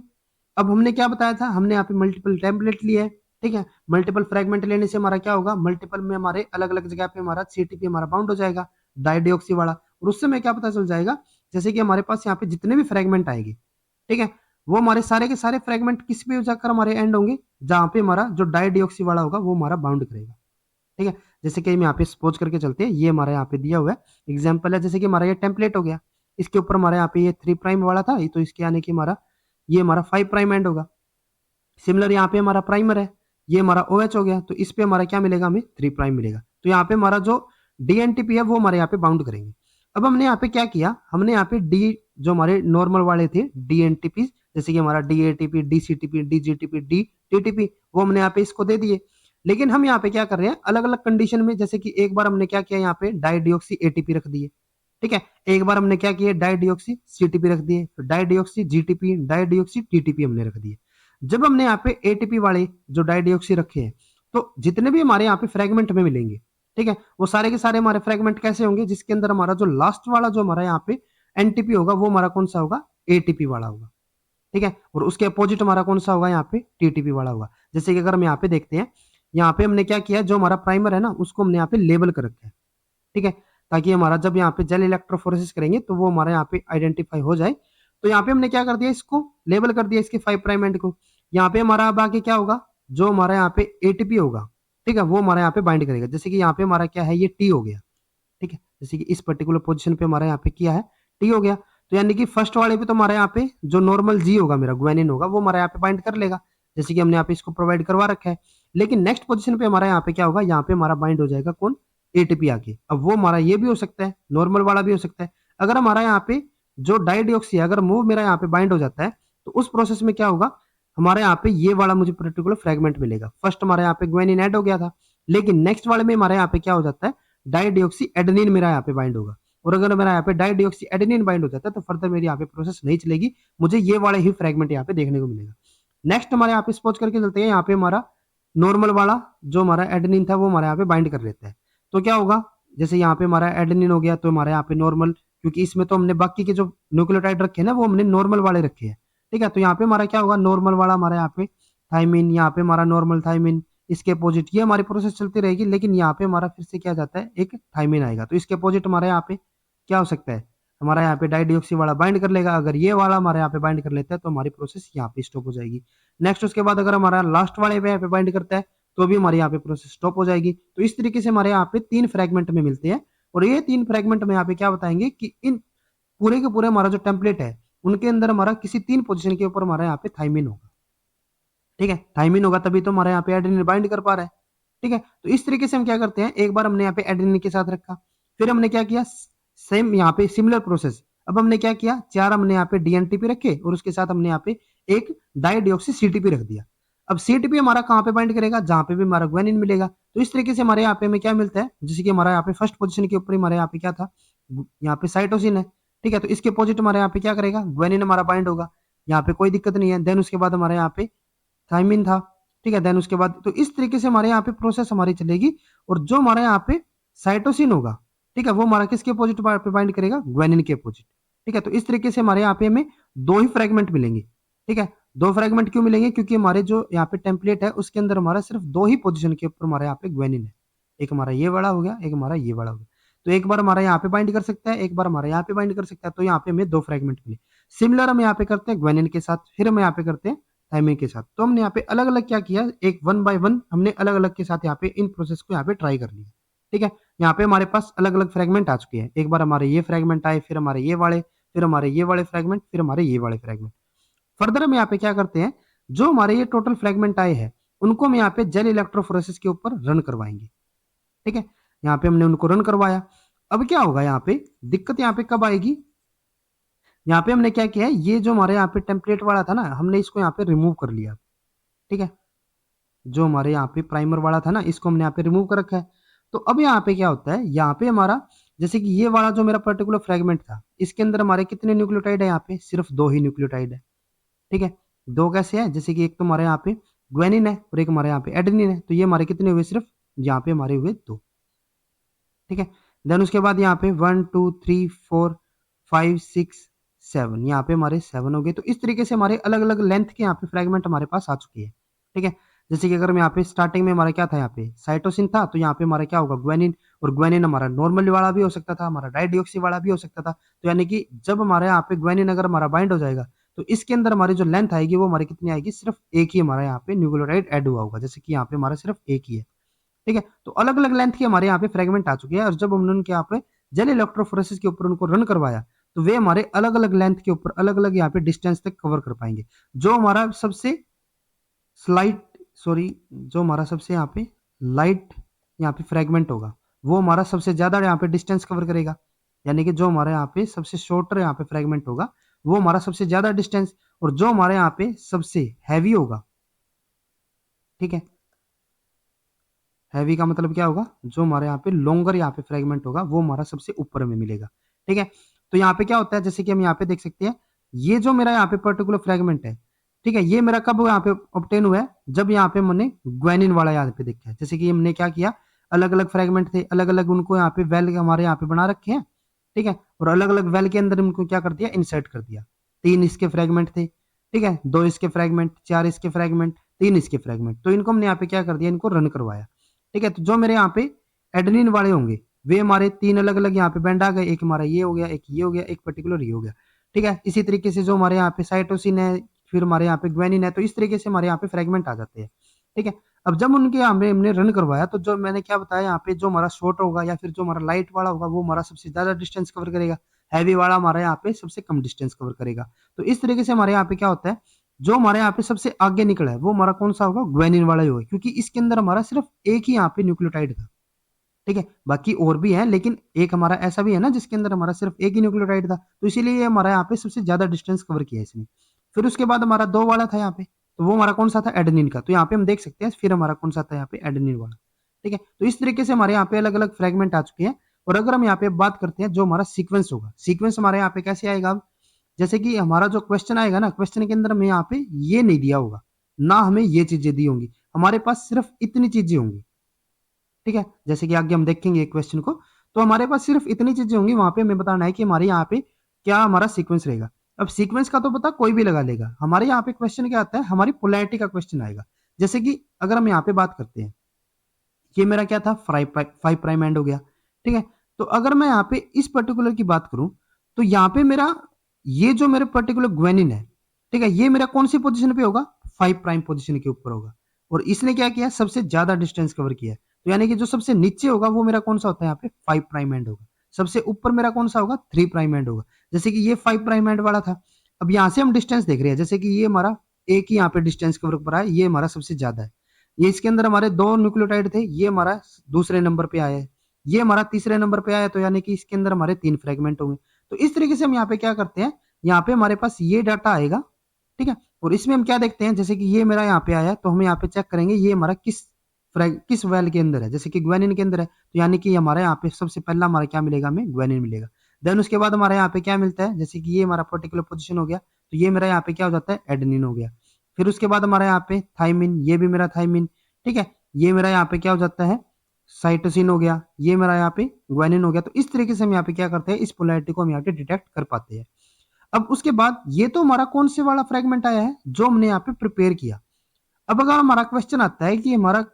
अब हमने क्या बताया था, हमने यहाँ पे मल्टीपल टेम्पलेट लिए है। ठीक है, मल्टीपल फ्रेगमेंट लेने से हमारा क्या होगा, मल्टीपल में हमारे अलग अलग जगह पे हमारा सीटीपी हमारा बाउंड हो जाएगा डाइडिऑक्सी वाला, और उससे हमें क्या पता चल जाएगा, जैसे कि हमारे पास यहाँ पे जितने भी फ्रेगमेंट आएंगे, ठीक है, वो हमारे सारे के सारे फ्रेगमेंट किस पे जाकर हमारे एंड होंगे, जहां पे हमारा जो डाइडिऑक्सी वाला होगा वो हमारा बाउंड करेगा। ठीक है, जैसे कि हम यहाँ पे सपोज करके चलते हैं, ये हमारा यहाँ पे दिया हुआ है एग्जाम्पल है, जैसे कि हमारा ये टेम्पलेट हो गया, इसके ऊपर हमारे यहाँ पे ये 3 प्राइम वाला था, तो इसके आने की हमारा ये हमारा 5 प्राइम एंड होगा। सिमिलर यहाँ पे हमारा प्राइमर है, ये हमारा OH हो गया, तो इस पे हमारा क्या मिलेगा, हमें 3 प्राइम मिलेगा। तो यहाँ पे हमारा जो DNTP है वो हमारे यहाँ पे बाउंड करेंगे। अब हमने यहाँ पे क्या किया, हमने यहाँ पे डी जो हमारे नॉर्मल वाले थे DNTP, जैसे कि हमारा DATP, DCTP, DGTP, DTTP, वो हमने यहाँ पे इसको दे दिए। लेकिन हम यहाँ पे क्या कर रहे हैं, अलग अलग कंडीशन में, जैसे कि एक बार हमने क्या किया, यहाँ पे डाइडिऑक्सी ATP रख दिए। ठीक है, एक बार हमने क्या किया, डाइडिऑक्सी CTP रख दिए, फिर डाइडिऑक्सी GTP, डाइडिऑक्सी TTP हमने रख दिए। जब हमने यहाँ पे ATP वाले जो डाइडिऑक्सी रखे हैं, तो जितने भी हमारे यहाँ पे फ्रेगमेंट में मिलेंगे, ठीक है, वो सारे के सारे हमारे फ्रेगमेंट कैसे होंगे, जिसके अंदर हमारा जो लास्ट वाला जो हमारा यहाँ पे NTP होगा वो हमारा कौन सा होगा, ATP वाला होगा। ठीक है, और उसके अपोजिट हमारा कौन सा होगा, यहाँ पे TTP वाला होगा। जैसे कि अगर हम यहाँ पे देखते हैं, यहाँ पे हमने क्या किया, जो हमारा प्राइमर है ना उसको हमने यहाँ पे लेबल कर रखा है। ठीक है, ताकि हमारा जब यहाँ पे जेल इलेक्ट्रोफोरेसिस करेंगे तो वो हमारे यहाँ पे आइडेंटिफाई हो जाए। तो यहाँ पे हमने क्या कर दिया, इसको लेबल कर दिया, इसके 5 प्राइम एंड को। यहाँ पे हमारा अब आगे क्या होगा, जो हमारा यहाँ पे ATP होगा, ठीक है, वो हमारे यहाँ पे बाइंड करेगा। जैसे कि यहाँ पे हमारा क्या है, ये T हो गया। ठीक है, जैसे कि इस पर्टिकुलर पोजीशन पे हमारा यहाँ पे किया है, ठीक हो गया। तो यानी कि फर्स्ट वाले पे तो हमारे यहाँ पे जो नॉर्मल जी होगा मेरा ग्वेनिन होगा वो हमारे यहाँ पे बाइंड कर लेगा, जैसे कि हमने यहाँ पे इसको प्रोवाइड करवा रखा है। लेकिन नेक्स्ट पोजीशन पे हमारा यहाँ पे क्या होगा, यहाँ पे हमारा बाइंड हो जाएगा कौन, एटीपी आके। अब वो हमारा ये भी हो सकता है, नॉर्मल वाला भी हो सकता है। अगर हमारा यहाँ पे जो डाइडिऑक्सी है अगर वो मेरा यहाँ पे बाइंड हो जाता है तो उस प्रोसेस में क्या होगा, हमारे यहाँ पे ये वाला मुझे पर्टिकुलर फ्रेगमेंट मिलेगा। फर्स्ट हमारे यहाँ पे ग्वेनिन ऐड हो गया था, लेकिन नेक्स्ट वाले में हमारे यहाँ पे क्या हो जाता है, डाइडिऑक्सी एडेनिन मेरा यहाँ पे बाइंड होगा। और अगर मेरा यहाँ पे डाइडिऑक्सी एडेनिन बाइंड हो जाता है तो फर्दर मेरी यहाँ पे प्रोसेस नहीं चलेगी, मुझे ये वाला ही फ्रेगमेंट यहाँ पे देखने को मिलेगा। नेक्स्ट हमारे यहाँ पे सपोज करके चलते हैं, यहाँ पे हमारा नॉर्मल वाला जो हमारा एडेनिन था वो हमारे यहाँ पे बाइंड कर लेता है। तो क्या होगा, जैसे यहाँ पे हमारा एडेनिन हो गया तो हमारे यहाँ पे नॉर्मल, क्योंकि इसमें तो हमने बाकी के जो न्यूक्लियोटाइड रखे हैं ना वो हमने नॉर्मल वाले रखे हैं, ठीक है। तो यहाँ पे हमारा क्या होगा, नॉर्मल वाला हमारे यहाँ पे थाइमिन, यहाँ पे हमारा नॉर्मल थाइमिन, इसके अपोजिट ये हमारी प्रोसेस चलती रहेगी। लेकिन यहाँ पे हमारा फिर से क्या जाता है, एक थाइमिन आएगा, तो इसके अपोजिट हमारे यहाँ पे क्या हो सकता है, हमारा यहाँ पे डाइडिऑक्सी वाला बाइंड कर लेगा। अगर ये वाला हमारे यहाँ पे बाइंड कर लेता है तो हमारी प्रोसेस यहाँ पे स्टॉप हो जाएगी। नेक्स्ट उसके बाद अगर हमारा लास्ट वाले पे यहाँ पे बाइंड करता है तो भी हमारे यहाँ पे प्रोसेस स्टॉप हो जाएगी। तो इस तरीके से हमारे यहाँ पे 3 फ्रेगमेंट में मिलते हैं। और ये 3 फ्रेगमेंट में यहाँ पे क्या बताएंगे कि इन पूरे के पूरे हमारा जो टेम्पलेट है उनके अंदर हमारा किसी 3 पोजीशन के ऊपर हमारा यहाँ पे थाइमिन होगा, ठीक है। थाइमिन होगा तभी तो हमारे यहाँ पे एडेनिन बाइंड कर पा रहा है, ठीक है। तो इस तरीके से हम क्या करते हैं, एक बार हमने यहाँ पे एडेनिन के साथ रखा, फिर हमने क्या किया, सेम यहाँ पे सिमिलर प्रोसेस। अब हमने क्या किया, 4 हमने यहाँ पे डीएनटीपी रखे और उसके साथ हमने यहाँ पे एक डाइडिऑक्सी सीटीपी रख दिया। अब सीटीपी हमारा कहाँ पे बाइंड करेगा, जहां पे भी हमारा ग्वेनिन मिलेगा। तो इस तरीके से हमारे यहाँ पे हमें क्या मिलता है, जैसे कि हमारा यहाँ पे फर्स्ट पोजीशन के ऊपर हमारे यहाँ पे क्या था, यहाँ पे साइटोसिन है, ठीक है। तो इसके अपोजिट हमारे यहाँ पे क्या करेगा, ग्वेनिन हमारा बाइंड होगा, यहाँ पे कोई दिक्कत नहीं है। देन उसके बाद हमारे यहाँ पे थाइमिन था, ठीक है। देन उसके बाद तो इस तरीके से हमारे यहाँ पे प्रोसेस हमारी चलेगी। और जो हमारे यहाँ पे साइटोसिन होगा, ठीक है, वो हमारा किसके अपोजिट पे बाइंड करेगा, ग्वेनिन के अपोजिट, ठीक है। तो इस तरीके से हमारे यहाँ पे हमें 2 ही फ्रेगमेंट मिलेंगे, ठीक है। 2 फ्रेगमेंट क्यों मिलेंगे, क्योंकि हमारे जो यहाँ पे टेम्पलेट है उसके अंदर हमारा सिर्फ 2 ही पोजीशन के ऊपर हमारे यहाँ पे ग्वेनिन है। एक हमारा ये वाला हो गया, एक हमारा ये वाला हो गया। तो एक बार हमारा यहाँ पे बाइंड कर सकता है, एक बार हमारा यहाँ पे बाइंड कर सकता है। तो यहाँ पे हमें 2 फ्रेगमेंट मिले। सिमिलर हम यहाँ पे करते हैं ग्वेनिन के साथ, फिर हम यहाँ पे करते हैं थाइमिन के साथ। तो हमने यहाँ पे अलग अलग क्या किया, एक 1 बाय 1 हमने अलग अलग के साथ यहाँ पे इन प्रोसेस को यहाँ पे ट्राई कर लिया, ठीक है। यहाँ पे हमारे पास अलग अलग फ्रेगमेंट आ चुके हैं। एक बार हमारे ये फ्रेगमेंट आए, फिर हमारे ये वाले, फिर हमारे ये वाले फ्रेगमेंट, फिर हमारे ये वाले फ्रेगमेंट। फर्दर हम यहाँ पे क्या करते हैं, जो हमारे ये टोटल फ्रेगमेंट आए हैं उनको हम यहाँ पे जेल इलेक्ट्रोफोरेसिस के ऊपर रन करवाएंगे, ठीक है। यहाँ पे हमने उनको रन करवाया। अब क्या होगा, यहाँ पे दिक्कत यहाँ पे कब आएगी, यहाँ पे हमने क्या किया है, ये जो हमारे यहाँ पे टेम्पलेट वाला था ना हमने इसको यहाँ पे रिमूव कर लिया, ठीक है। जो हमारे यहाँ पे प्राइमर वाला था ना इसको हमने यहाँ पे रिमूव कर रखा है। तो अब यहाँ पे क्या होता है, यहाँ पे हमारा जैसे कि ये वाला जो मेरा पर्टिकुलर फ्रेगमेंट था इसके अंदर हमारे कितने न्यूक्लियोटाइड है, यहाँ पे सिर्फ 2 ही न्यूक्लियोटाइड है, ठीक है। 2 कैसे है, जैसे कि एक तो हमारे यहाँ पे ग्वेनिन है और एक हमारे यहाँ पे एडेनिन है। तो ये हमारे कितने हुए, सिर्फ यहाँ पे हमारे हुए 2, ठीक है। देन उसके बाद यहाँ पे 1 2 3 4 5 6 7, यहाँ पे हमारे 7 हो गए। तो इस तरीके से हमारे अलग अलग लेंथ के यहाँ पे फ्रेगमेंट हमारे पास आ चुके हैं, ठीक है। जैसे कि अगर हम यहाँ पे स्टार्टिंग में हमारा क्या था, यहाँ पे साइटोसिन था, तो यहाँ पे हमारा क्या होगा, ग्वेनिन। और ग्वेनिन हमारा नॉर्मल वाला भी हो सकता था, हमारा डाइडिऑक्सी वाला भी हो सकता था। तो यानी कि जब हमारे यहाँ पे ग्वेनिन अगर हमारा बाइंड हो जाएगा तो इसके अंदर हमारी जो लेंथ आएगी वो हमारी कितनी आएगी, सिर्फ एक ही हमारा यहाँ पे न्यूक्लियोटाइड ऐड हुआ होगा, जैसे कि यहाँ पे हमारा सिर्फ एक ही है, ठीक है। तो अलग अलग लेंथ के हमारे यहाँ पे फ्रेगमेंट आ चुके हैं। और जब हमने उनके यहाँ पे जेल इलेक्ट्रोफोरेसिस के ऊपर उनको रन करवाया तो वे हमारे अलग अलग लेंथ के ऊपर अलग अलग यहाँ पे डिस्टेंस तक कवर कर पाएंगे। जो हमारा सबसे स्लाइट जो हमारा सबसे यहाँ पे लाइट यहाँ पे फ्रेगमेंट होगा वो हमारा सबसे ज्यादा यहाँ पे डिस्टेंस कवर करेगा। यानी कि जो हमारे यहाँ पे सबसे शॉर्टर यहाँ पे फ्रेगमेंट होगा वो हमारा सबसे ज्यादा डिस्टेंस, और जो हमारे यहाँ पे सबसे हैवी होगा, ठीक है, हैवी का मतलब क्या होगा, जो हमारे यहाँ पे लॉन्गर यहाँ पे फ्रेगमेंट होगा वो हमारा सबसे ऊपर में मिलेगा, ठीक है। तो यहाँ पे क्या होता है, जैसे कि हम यहाँ पे देख सकते हैं, ये जो मेरा यहाँ पे पर्टिकुलर फ्रेगमेंट है, ठीक है, ये मेरा कब यहाँ पे ऑब्टेन हुआ है, जब यहाँ पे मैंने ग्वेनिन वाला यहाँ पे देखा है। जैसे कि हमने क्या किया, अलग अलग फ्रेगमेंट थे, अलग अलग उनको यहाँ पे वेल हमारे यहाँ पे बना रखे हैं, ठीक है। और अलग अलग वेल के अंदर उनको क्या कर दिया, इंसर्ट कर दिया। 3 इसके फ्रेगमेंट थे, ठीक है, 2 इसके फ्रेगमेंट, 4 इसके फ्रेगमेंट, 3 इसके फ्रेगमेंट। तो इनको हमने यहाँ पे क्या कर दिया, इनको रन करवाया, ठीक है। तो जो मेरे यहाँ पे एडेनिन वाले होंगे वे हमारे 3 अलग अलग यहाँ पे बैंड आ गए। एक हमारा ये हो गया, एक ये हो गया, एक पर्टिकुलर ये हो गया, ठीक है। इसी तरीके से जो हमारे यहाँ पे साइटोसिन है, फिर हमारे यहाँ पे ग्वेनिन है, तो इस तरीके से हमारे यहाँ पे फ्रेगमेंट आ जाते हैं, ठीक है। अब जब उनके हमने रन करवाया तो जो मैंने क्या बताया यहाँ पे जो हमारा शॉर्ट होगा या फिर जो हमारा लाइट वाला होगा वो हमारा सबसे ज्यादा डिस्टेंस कवर करेगा, हैवी वाला हमारा यहाँ पे सबसे कम डिस्टेंस कवर करेगा। तो इस तरीके से हमारे यहाँ पे क्या होता है, जो हमारे यहाँ पे सबसे आगे निकला है वो हमारा कौन सा होगा, ग्वेनिन वाला ही होगा, क्योंकि इसके अंदर हमारा सिर्फ एक ही यहाँ पे न्यूक्लियोटाइड था। ठीक है, बाकी और भी है लेकिन एक हमारा ऐसा भी है ना जिसके अंदर हमारा सिर्फ एक ही न्यूक्लियोटाइड था, तो इसीलिए ये हमारा यहाँ पे सबसे ज्यादा डिस्टेंस कवर किया है इसने। फिर उसके बाद हमारा दो वाला था यहाँ पे, तो वो हमारा कौन सा था, एडेनिन का। तो यहाँ पे हम देख सकते हैं फिर हमारा कौन सा था यहाँ पे, एडेनिन वाला। ठीक है, तो इस तरीके से हमारे यहाँ पे अलग अलग फ्रेगमेंट आ चुके हैं। और अगर हम यहाँ पे बात करते हैं जो हमारा सीक्वेंस होगा, सीक्वेंस हमारे यहाँ पे कैसे आएगा, अब जैसे कि हमारा जो क्वेश्चन आएगा ना, क्वेश्चन के अंदर हमें यहाँ पे ये नहीं दिया होगा, ना हमें ये चीजें दी होंगी, हमारे पास सिर्फ इतनी चीजें होंगी। ठीक है, जैसे कि आगे हम देखेंगे क्वेश्चन को, तो हमारे पास सिर्फ इतनी चीजें होंगी, वहां पे हमें बताना है कि हमारे यहाँ पे क्या हमारा सीक्वेंस रहेगा। अब सीक्वेंस का तो पता कोई भी लगा लेगा, हमारे यहाँ पे क्वेश्चन क्या आता है, हमारी पोलैरिटी का क्वेश्चन आएगा। जैसे कि अगर हम यहाँ पे बात करते हैं, ये मेरा क्या था, 5 प्राइम एंड हो गया। ठीक है, तो अगर मैं यहाँ पे इस पर्टिकुलर की बात करूं, तो यहाँ पे मेरा ये जो मेरे पर्टिकुलर ग्वेनिन है, ठीक है, ये मेरा कौन सी पोजीशन पे होगा, 5 प्राइम पोजीशन के ऊपर होगा। और इसने क्या किया, सबसे ज्यादा डिस्टेंस कवर किया है। तो यानी कि जो सबसे नीचे होगा वो मेरा कौन सा होता है यहाँ पे, 5 प्राइम एंड होगा। सबसे ऊपर मेरा कौन सा होगा, 3 प्राइम एंड होगा। जैसे कि ये 5 प्राइम एंड वाला था। अब यहाँ से हम डिस्टेंस देख रहे हैं, जैसे कि ये हमारा एक ही यहाँ पे डिस्टेंस कवर कर रहा है, ये हमारा सबसे ज्यादा है। ये इसके अंदर हमारे दो न्यूक्लियोटाइड थे, ये हमारा दूसरे नंबर पे आया है, ये हमारा तीसरे नंबर पे आया, तो यानी कि इसके अंदर हमारे 3 फ्रेगमेंट होंगे। तो इस तरीके से हम यहाँ पे क्या करते हैं, यहाँ पे हमारे पास ये डाटा आएगा। ठीक है, और इसमें हम क्या देखते हैं, जैसे कि ये मेरा यहाँ पे आया है, तो हम यहाँ पे चेक करेंगे ये हमारा किस वेल के अंदर है, जैसे कि ग्वेनिन के अंदर है, तो यानी कि हमारे यहाँ पे सबसे पहला हमारा क्या मिलेगा, हमें ग्वेनिन मिलेगा। देन उसके बाद हमारे यहाँ पे क्या मिलता है, जैसे कि ये हमारा पर्टिकुलर पोजिशन हो गया, तो ये मेरा यहाँ पे क्या हो जाता है, एडेनिन हो गया। फिर उसके बाद हमारे यहाँ पे थाइमिन, ये भी मेरा थाइमिन। ठीक है, ये मेरा यहाँ पे क्या हो जाता है, साइटोसिन हो गया, ये मेरा यहाँ पे ग्वेनिन हो गया। तो इस तरीके से हम यहाँ पे क्या करते हैं, इस पोलैरिटी को हम यहाँ पे डिटेक्ट कर पाते हैं। अब उसके बाद ये तो हमारा कौन से वाला फ्रेगमेंट आया है, जो हमने यहाँ पे प्रिपेयर किया। अब अगर हमारा क्वेश्चन आता है कि हमारा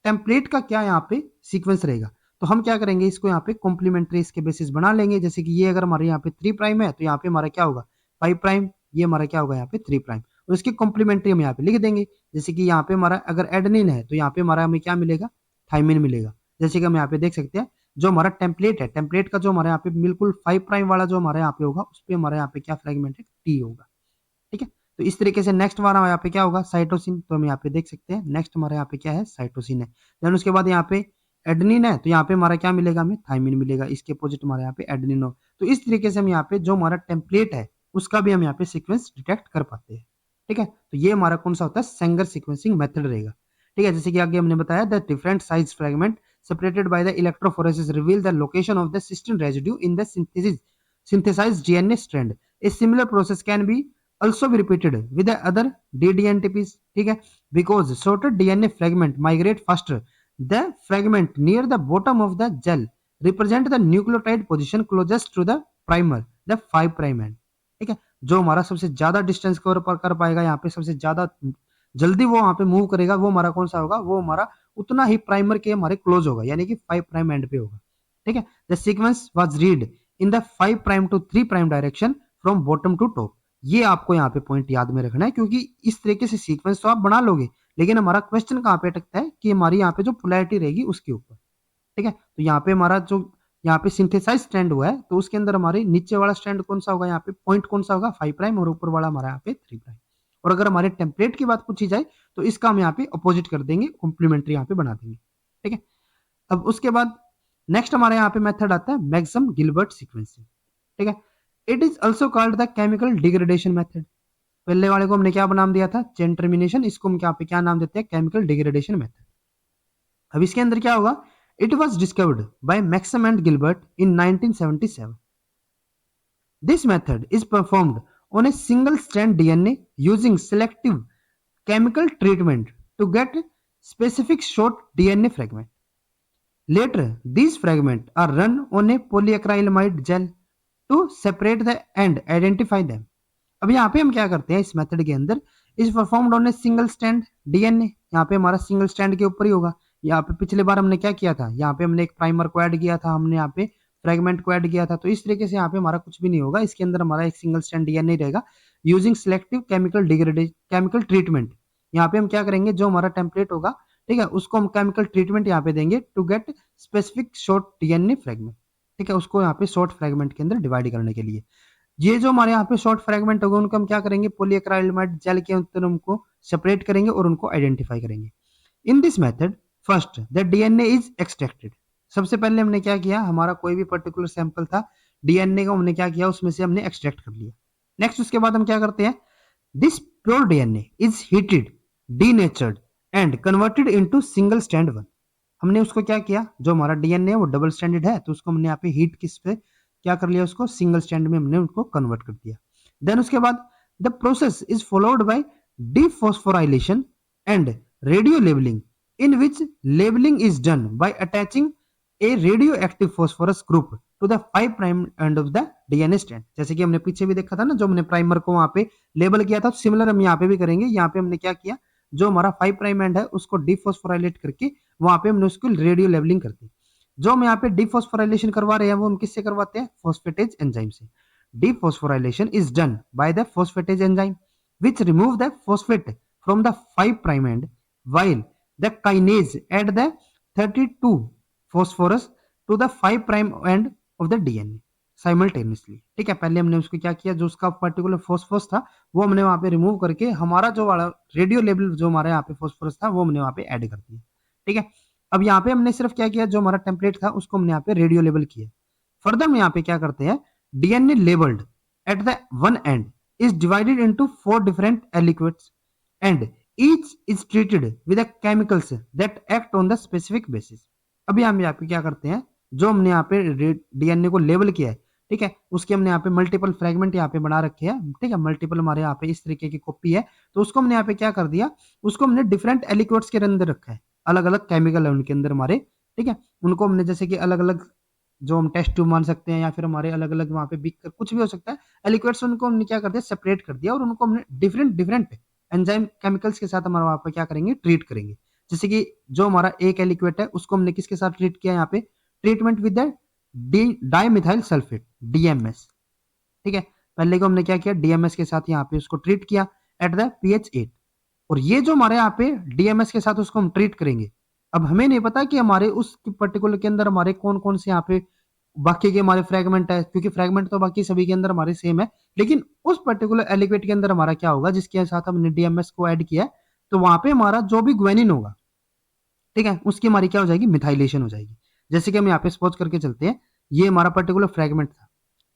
टेम्पलेट का क्या यहाँ पे सीक्वेंस रहेगा, तो हम क्या करेंगे, इसको यहाँ पे कॉम्प्लीमेंट्री इसके बेसिस बना लेंगे। जैसे कि ये अगर हमारे यहाँ पे 3 प्राइम है, तो यहाँ पे हमारा क्या होगा, 5 प्राइम, ये हमारा क्या होगा यहाँ पे 3 प्राइम, और इसकी कॉम्प्लीमेंट्री हम यहाँ पे लिख देंगे। जैसे कि यहाँ पे हमारा अगर एडेनिन है, तो यहाँ पे हमारा हमें क्या मिलेगा, थाइमिन मिलेगा। जैसे कि हम यहाँ पे देख सकते हैं, जो हमारा टेम्पलेट है, टेम्पलेट का जो हमारे यहाँ पे बिल्कुल 5 प्राइम वाला जो हमारे यहाँ पे होगा, उस पर हमारे यहाँ पे क्या फ्रेगमेंट है, टी होगा। ठीक है, तो इस तरीके से नेक्स्ट हमारा यहाँ पे क्या होगा, साइटोसिन। तो हम यहाँ पे देख सकते हैं नेक्स्ट हमारे यहाँ पे क्या है, साइटोसिन है। देन उसके बाद यहाँ पे एडेनिन है, तो यहाँ पे हमारा क्या मिलेगा, हमें थाइमिन मिलेगा। इसके अपोजिट हमारे यहाँ पे एडेनिन हो। तो इस तरीके से हम यहाँ पे जो हमारा टेम्पलेट है उसका भी हम यहाँ पे सीक्वेंस डिटेक्ट कर पाते हैं। ठीक है, तो ये हमारा कौन सा होता है, सेंगर सीक्वेंसिंग मेथड रहेगा। ठीक है, जैसे कि आगे हमने बताया, the different size fragment separated by the electrophoresis reveal the location of the cysteine residue in the synthesized DNA strand. A similar process can be also be repeated with the other DDNTPs. ठीक है, because shorter DNA fragment migrate faster. The fragment near the bottom of the gel represent the nucleotide position closest to the primer, the 5 prime end. ठीक है, जो हमारा सबसे ज्यादा डिस्टेंस कवर कर पाएगा, यहाँ पे सबसे ज्यादा जल्दी वो वहां पे मूव करेगा, वो हमारा कौन सा होगा, वो हमारा उतना ही प्राइमर के हमारे क्लोज होगा, यानी कि 5 प्राइम एंड पे होगा। ठीक है, the sequence was read in the 5 prime to 3 prime direction from bottom to top. ये आपको यहाँ पे पॉइंट याद में रखना है, क्योंकि इस तरीके से सीक्वेंस तो आप बना लोगे, लेकिन हमारा क्वेश्चन कहाँ पे अटकता है कि हमारी यहाँ पे जो पोलैरिटी रहेगी उसके ऊपर। ठीक है, तो यहाँ पे हमारा जो यहाँ पे सिंथेसाइज स्टैंड हुआ है, तो उसके अंदर हमारे नीचे वाला स्टैंड कौन सा होगा, यहाँ पे पॉइंट कौन सा होगा, 5 प्राइम, और ऊपर वाला हमारा यहाँ पे 3 प्राइम। और अगर हमारे टेम्पलेट की बात पूछी जाए, तो इसका हम यहाँ पे अपोजिट कर देंगे, कॉम्प्लीमेंट्री यहाँ पे बना देंगे। ठीक है, अब उसके बाद नेक्स्ट हमारे यहाँ पे मेथड आता है मैक्सम गिलबर्ट सीक्वेंसिंग। ठीक है, it is also called the chemical degradation method. पहले वाले को हमने क्या नाम दिया था, चेन टर्मिनेशन, इसको हम यहाँ पे क्या नाम देते हैं, केमिकल डिग्रेडेशन मेथड। अब इसके अंदर क्या होगा, it was discovered by Maxam and Gilbert in 1977। This method is performed on a single strand DNA using selective chemical treatment to get specific short DNA fragment. Later, these fragments are run on a polyacrylamide gel to separate the and identify them. अब यहाँ पे हम क्या करते हैं इस मेथड के अंदर, is performed on a single stand DNA. यहाँ पे हमारा सिंगल स्टैंड के ऊपर ही होगा। यहाँ पे पिछले बार हमने क्या किया था, यहाँ पे हमने एक प्राइमर को ऐड किया था, हमने यहाँ पे फ्रेगमेंट को ऐड किया था। तो इस तरीके से यहाँ पे हमारा कुछ भी नहीं होगा, इसके अंदर हमारा एक सिंगल स्टैंड डीएनए रहेगा यूजिंग सिलेक्टिव केमिकल ट्रीटमेंट। यहाँ पे हम क्या करेंगे, जो हमारा टेम्पलेट होगा, ठीक है, उसको हम केमिकल ट्रीटमेंट यहाँ पे देंगे to get specific short DNA fragment. ठीक है, उसको यहाँ पे शॉर्ट फ्रेगमेंट के अंदर डिवाइड करने के लिए ये जो हमारे यहाँ पे शॉर्ट फ्रेगमेंट होगा उनको हम क्या करेंगे, पॉलीएक्राइलेमाइड जेल के अंदर उनको सेपरेट करेंगे और उनको आइडेंटिफाई करेंगे। In this method first the DNA is extracted. सबसे पहले हमने क्या किया, हमारा कोई भी पर्टिकुलर सैंपल था डीएनए का, हमने क्या किया, उसमें से हमने एक्सट्रैक्ट कर लिया। नेक्स्ट उसके बाद हम क्या करते हैं, this pure DNA is heated, denatured and converted into single strand one. हमने उसको क्या किया, जो हमारा डीएनए है वो डबल स्ट्रैंडेड है तो उसको हमने यहाँ पे हीट किस पे क्या कर लिया, उसको सिंगल स्ट्रैंड में हमने उनको कन्वर्ट कर दिया। देन उसके बाद the process is followed by dephosphorylation and radio labelling in which labelling is done by attaching a radioactive phosphorus group to the 5 prime end of the DNA strand. जैसे कि हमने पीछे भी देखा था ना, जो हमने प्राइमर को वहां पे लेबल किया था, सिमिलर हम यहाँ पे भी करेंगे। यहाँ पे हमने क्या किया, जो हमारा 5 प्राइम एंड है उसको डीफॉस्फोराइलेट करके वहां पे हमने उसको रेडियो लेबलिंग कर दी। जो हम यहाँ पे डीफॉस्फोराइलेशन करवा रहे हैं वो हम किससे करवाते हैं, फॉस्फेटेज एंजाइम से। Dephosphorylation is done by the phosphatase enzyme which remove the phosphate from the 5 prime end while the kinase add the 32 phosphorus to the 5 prime end of the DNA simultaneously. ठीक है, पहले हमने उसको क्या किया, जो उसका पर्टिकुलर फॉस्फोरस था वो हमने वहां पे रिमूव करके हमारा जो वाला रेडियो लेवल जो हमारे यहाँ पे फॉस्फोरस था वो हमने वहां पे ऐड कर दिया। ठीक है, अब यहाँ पे हमने सिर्फ क्या किया, जो हमारा टेम्पलेट था उसको हमने यहाँ पे रेडियो लेबल किया। फर्दर हम यहाँ पे क्या करते हैं, DNA labelled at the one and is divided into 4 different aliquots and each is treated with the chemicals that act on the specific basis। अभी हम यहाँ पे क्या करते हैं, जो हमने यहाँ पे डीएनए को लेबल किया है, ठीक है, उसके हमने यहाँ पे मल्टीपल फ्रेगमेंट यहाँ पे बना रखे हैं। ठीक है, मल्टीपल हमारे यहाँ पे इस तरीके की कॉपी है, तो उसको हमने यहाँ पे क्या कर दिया, उसको हमने डिफरेंट एलिक्वेट्स के अंदर रखा है, अलग अलग केमिकल है उनके अंदर हमारे। ठीक है, उनको हमने जैसे कि अलग अलग जो हम टेस्ट ट्यूब मान सकते हैं या फिर हमारे अलग अलग वहां पे बिक कुछ भी हो सकता है, एलिक्वेट्स उनको हमने क्या कर दिया, सेपरेट कर दिया और उनको हमने डिफरेंट डिफरेंट एंजाइम केमिकल्स के साथ हमारा वहां पे क्या करेंगे, ट्रीट करेंगे। जैसे कि जो हमारा एक एलिक्वेट है उसको हमने किसके साथ ट्रीट किया, यहाँ पे treatment with dimethyl sulphate DMs. ठीक है, पहले को हमने क्या किया, डीएमएस के साथ यहाँ पे उसको ट्रीट किया एट द पीएच 8, और ये जो हमारे यहाँ पे डीएमएस के साथ उसको हम ट्रीट करेंगे। अब हमें नहीं पता कि हमारे उस पर्टिकुलर के अंदर हमारे कौन कौन से यहाँ पे बाकी के हमारे फ्रेगमेंट है, क्योंकि फ्रेगमेंट तो बाकी सभी के अंदर हमारे सेम है, लेकिन उस पर्टिकुलर एलिक्वेट के अंदर हमारा क्या होगा, जिसके साथ हमने डीएमएस को ऐड किया है, तो वहां पे हमारा जो भी ग्वेनिन होगा, ठीक है, उसकी हमारी क्या हो जाएगी, मिथाइलेशन हो जाएगी। जैसे कि हम यहाँ पे सपोज करके चलते हैं, ये हमारा पर्टिकुलर फ्रेगमेंट था।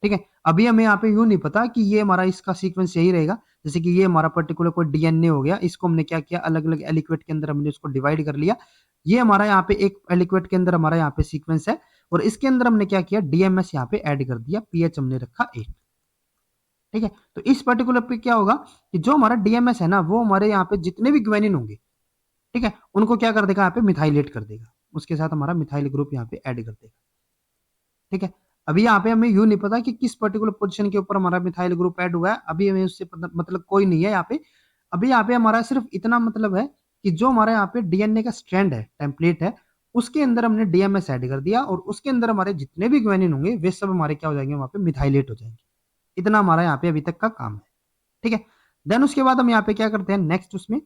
ठीक है, अभी हमें यहाँ पे यूं नहीं पता कि ये हमारा इसका सीक्वेंस यही रहेगा। जैसे कि ये हमारा पर्टिकुलर कोई डीएनए हो गया, इसको हमने क्या किया, अलग अलग एलिक्वेट के अंदर हमने इसको डिवाइड कर लिया। ये हमारा यहाँ पे एक एलिक्वेट के अंदर हमारा यहाँ पे सीक्वेंस है और इसके अंदर हमने क्या किया, डीएमएस यहाँ पे ऐड कर दिया, पीएच हमने रखा 8। ठीक है, तो इस पर्टिकुलर पे क्या होगा कि जो हमारा डीएमएस है ना, वो हमारे यहाँ पे जितने भी ग्वेनिन होंगे, ठीक है, उनको क्या कर देगा, यहाँ पे मिथाइलेट कर देगा, उसके साथ हमारा मिथाइल ग्रुप यहाँ पे ऐड कर देगा। ठीक है, अभी यहाँ पे हमें यूं नहीं पता कि किस पर्टिकुलर पोजीशन के ऊपर हमारा मिथाइल ग्रुप ऐड हुआ है, अभी हमें उससे मतलब कोई नहीं है यहाँ पे। अभी यहाँ पे हमारा सिर्फ इतना मतलब है कि जो हमारा यहाँ पे डीएनए का स्ट्रैंड है, टेम्पलेट है, उसके अंदर हमने डीएमएस ऐड कर दिया और उसके अंदर हमारे जितने भी ग्वेनिन होंगे वे सब हमारे क्या हो जाएंगे, वहां पे मिथाइलेट हो जाएंगे। इतना हमारा यहाँ पे अभी तक का काम है। ठीक है, देन उसके बाद हम यहाँ पे क्या करते हैं, नेक्स्ट उसमें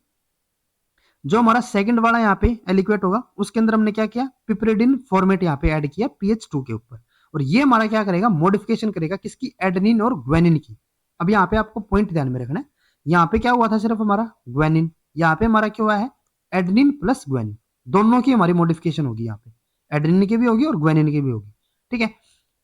जो हमारा सेकंड वाला यहाँ पे एलिक्वेट होगा उसके अंदर हमने क्या किया, पिपरिडिन फॉर्मेट यहाँ पे ऐड किया pH 2 के ऊपर, और ये हमारा क्या करेगा, मॉडिफिकेशन करेगा किसकी, एडेनिन और ग्वेनिन की। अब यहाँ पे आपको पॉइंट ध्यान में रखना है, यहाँ पे क्या हुआ था, सिर्फ हमारा ग्वेनिन, यहाँ पे हमारा क्या हुआ है, एडेनिन प्लस ग्वेनिन, दोनों की हमारी मॉडिफिकेशन होगी, यहाँ पे एडेनिन की भी होगी और ग्वेनिन की भी होगी। ठीक है,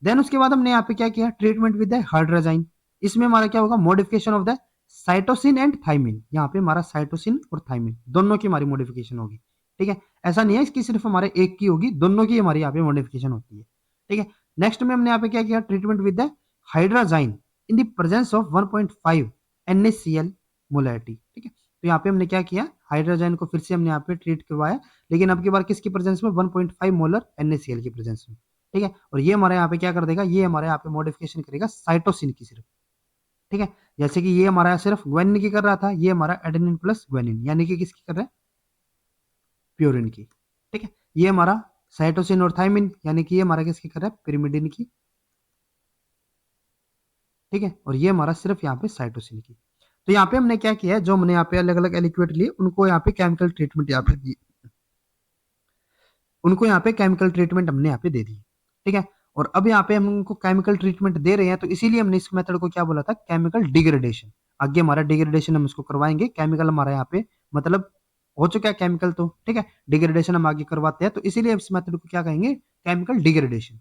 देन उसके बाद हमने यहाँ पे क्या किया, ट्रीटमेंट विद द हाइड्रोजाइन। इसमें हमारा क्या होगा, modification of the cytosine and thymine, यहाँ पे हमारा साइटोसिन और थाइमिन दोनों की हमारी मॉडिफिकेशन होगी। ठीक है, ऐसा नहीं है इसकी सिर्फ हमारे एक की होगी, दोनों की हमारी यहाँ पे मॉडिफिकेशन होती है। ठीक है, नेक्स्ट में हमने यहाँ पे क्या किया, treatment with the hydrazine in the presence of 1.5 NaCl molarity. ठीक है, तो यहाँ पे हमने क्या किया, हाइड्रोजाइन को फिर से हमने यहाँ पे ट्रीट करवाया, लेकिन अब की बार किसकी प्रेजेंस में, 1.5 मोलर NaCl की प्रेजेंस में। ठीक है, और ये हमारे यहाँ पे क्या कर देगा, ये हमारे यहाँ पे मॉडिफिकेशन करेगा साइटोसिन की सिर्फ। ठीक है, जैसे कि ये हमारा सिर्फ ग्वेनिन की कर रहा था, ये हमारा एडेनिन प्लस ग्वेनिन यानी कि किसकी कर रहा है, प्यूरिन की। ठीक है, ये हमारा साइटोसिन और थाइमिन यानी कि ये हमारा किसकी कर रहा है, पिरिमिडिन की। ठीक है, और ये हमारा सिर्फ यहाँ पे साइटोसिन की। तो यहाँ पे हमने क्या किया है, जो हमने यहाँ पे अलग अलग एलिक्वेट लिए उनको यहाँ पे केमिकल ट्रीटमेंट यहाँ पे दी। उनको यहाँ पे केमिकल ट्रीटमेंट हमने यहाँ पे दे दी, ठीक है। और अब यहाँ पे हम उनको केमिकल ट्रीटमेंट दे रहे हैं, तो इसीलिए हमने इस मेथड को क्या बोला था, केमिकल डिग्रेडेशन। आगे हमारा डिग्रेडेशन हम इसको करवाएंगे, केमिकल हमारा यहाँ पे मतलब हो चुका है केमिकल, तो ठीक है, डिग्रेडेशन हम आगे करवाते हैं, तो इसीलिए इस मेथड को क्या कहेंगे, केमिकल डिग्रेडेशन,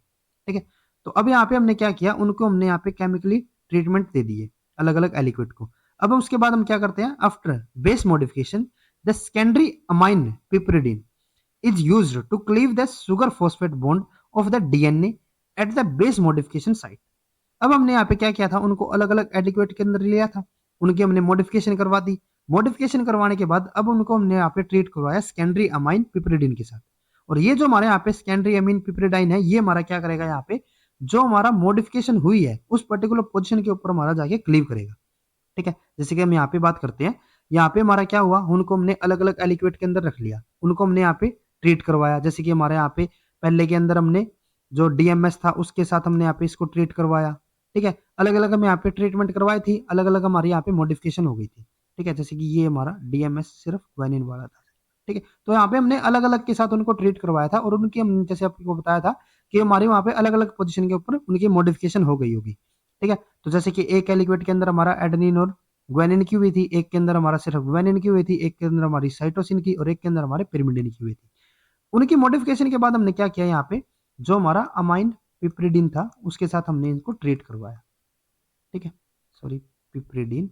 ठीक है। तो अब यहाँ पे हमने क्या किया, उनको हमने यहाँ पे केमिकली ट्रीटमेंट दे दिए अलग अलग एलिक्विड को। अब उसके बाद हम क्या करते हैं, after base modification the secondary amine piperidine is used to cleave the sugar phosphate bond of the DNA at the base modification site। अब हमने यहाँ पे क्या किया था, उनको अलग अलग एडिक्वेट के अंदर लिया था, उनकी हमने मॉडिफिकेशन करवा दी। मॉडिफिकेशन करवाने के बाद अब उनको हमने यहाँ पे ट्रीट करवाया सेकेंडरी अमाइन पिपरिडीन के साथ। और ये जो हमारे यहाँ पे सेकेंडरी अमीन पिपरिडाइन है, ये हमारा क्या करेगा, यहाँ पे जो हमारा मॉडिफिकेशन हुई है उस पर्टिकुलर पोजिशन के ऊपर हमारा जाके क्लीव करेगा, ठीक है। जैसे कि हम यहाँ पे बात करते हैं, यहाँ पे हमारा क्या हुआ, उनको हमने अलग अलग एलिक्वेट के अंदर रख लिया, उनको हमने यहाँ पे ट्रीट करवाया। जैसे कि हमारे यहाँ पे पहले के अंदर हमने जो डीएमएस था उसके साथ हमने यहाँ पे इसको ट्रीट करवाया, ठीक है। अलग अलग हम यहाँ पे ट्रीटमेंट करवाई थी, अलग अलग हमारे यहाँ पे मॉडिफिकेशन हो गई थी, ठीक है। जैसे कि ये हमारा डीएमएस सिर्फ ग्वानिन वाला था, ठीक है। तो यहाँ पे हमने अलग अलग के साथ उनको ट्रीट करवाया था, और उनकी हम जैसे आपको बताया था कि हमारे वहाँ पे अलग अलग पोजिशन के ऊपर उनकी मॉडिफिकेशन हो गई होगी, ठीक है। तो जैसे कि एक एलिक्वेट के अंदर हमारा एडेनिन और ग्वानिन की हुई थी, एक के अंदर हमारा सिर्फ ग्वानिन की हुई थी, एक के अंदर हमारी साइटोसिन की, और एक के अंदर हमारे पिरिमिडिन की हुई थी। उनकी मॉडिफिकेशन के बाद हमने क्या किया, यहाँ पे जो हमारा अमाइन पिपरिडीन था उसके साथ हमने इनको ट्रीट करवाया, ठीक है, सॉरी पिपरिडीन,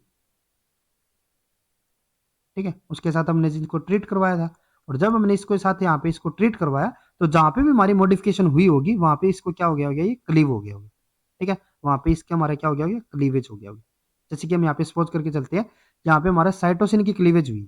ठीक है, उसके साथ हमने इनको ट्रीट करवाया था। और जब हमने इसको साथ यहाँ पे इसको ट्रीट करवाया, तो जहां पे भी हमारी मॉडिफिकेशन हुई होगी वहां पे इसको क्या हो गया होगा, ये क्लीव हो गया होगा, ठीक है। वहां पे इसके हमारा क्या हो गया होगा, क्लीवेज हो गया होगा। जैसे कि हम यहाँ पे सपोज करके चलते हैं, यहाँ पे हमारा साइटोसिन की क्लीवेज हुई,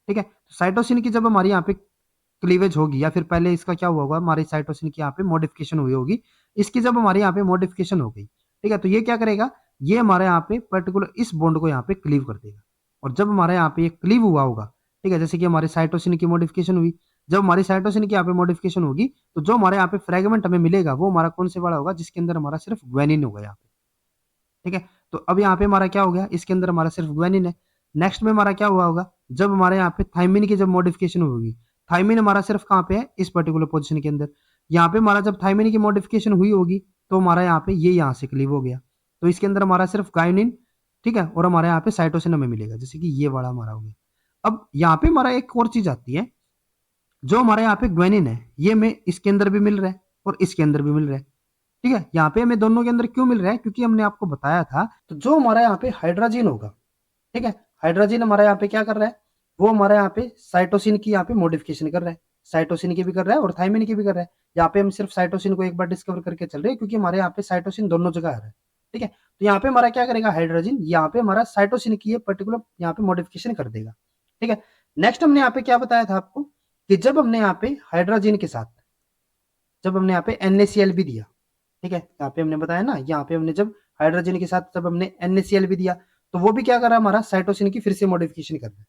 ठीक है। तो साइटोसिन की जब हमारी यहाँ पे क्लीवेज होगी, या फिर पहले इसका क्या हुआ होगा, हमारी साइटोसिन की यहाँ पे मॉडिफिकेशन हुई होगी, इसकी जब हमारे यहाँ पे मॉडिफिकेशन हो गई, ठीक है, तो ये क्या करेगा, ये हमारे यहाँ पे पर्टिकुलर इस बॉन्ड को यहाँ पे क्लीव कर देगा। और जब हमारे यहाँ पे ये क्लीव हुआ होगा, ठीक है, जैसे कि हमारे साइटोसिन की मॉडिफिकेशन हुई, जब हमारी साइटोसिन की यहाँ पे मॉडिफिकेशन होगी, तो जो हमारे यहाँ पे फ्रेगमेंट हमें मिलेगा वो हमारा कौन से वाला होगा, जिसके अंदर हमारा सिर्फ ग्वेनिन होगा यहाँ पे, ठीक है। तो अब यहाँ पे हमारा क्या हो गया, इसके अंदर हमारा सिर्फ ग्वेनिन है। नेक्स्ट में हमारा क्या हुआ होगा, जब हमारे यहाँ पे थाइमिन की जब मॉडिफिकेशन होगी, थाइमिन हमारा सिर्फ कहाँ पे है, इस पर्टिकुलर पोजीशन के अंदर। यहाँ पे हमारा जब थाइमिन की मॉडिफिकेशन हुई होगी, तो हमारा यहाँ पे ये यहाँ से क्लीव हो गया, तो इसके अंदर हमारा सिर्फ गायनिन, ठीक है, और हमारे यहाँ पे साइटोसिन हमें मिलेगा, जैसे कि ये वाला हमारा हो गया। अब यहाँ पे हमारा एक और चीज आती है, जो हमारे यहाँ पे ग्वेनिन है, ये हमें इसके अंदर भी मिल रहा है और इसके अंदर भी मिल रहा है, ठीक है। यहाँ पे हमें दोनों के अंदर क्यों मिल रहा है, क्योंकि हमने आपको बताया था, तो जो हमारा यहाँ पे हाइड्रोजन होगा, ठीक है, हाइड्रोजन हमारा यहाँ पे क्या कर रहा है, वो हमारा यहाँ पे साइटोसिन की यहाँ पे मॉडिफिकेशन कर रहा है, साइटोसिन की भी कर रहा है और थाइमिन की भी कर रहा है। यहाँ पे हम सिर्फ साइटोसिन को एक बार डिस्कवर करके चल रहे हैं, क्योंकि हमारे यहाँ पे साइटोसिन दोनों जगह आ रहा है, ठीक है। तो यहाँ पे हमारा क्या करेगा, हाइड्रोजन यहाँ पे हमारा साइटोसिन की पर्टिकुलर यहाँ पे मॉडिफिकेशन कर देगा, ठीक है। नेक्स्ट हमने यहाँ पे क्या बताया था आपको, कि जब हमने यहाँ पे हाइड्रोजन के साथ जब हमने यहाँ पे NaCl भी दिया, ठीक है, यहाँ पे हमने बताया ना, यहाँ पे हमने जब हाइड्रोजन के साथ जब हमने NaCl भी दिया, तो वो भी क्या कर रहा है, हमारा साइटोसिन की फिर से मॉडिफिकेशन कर रहा है,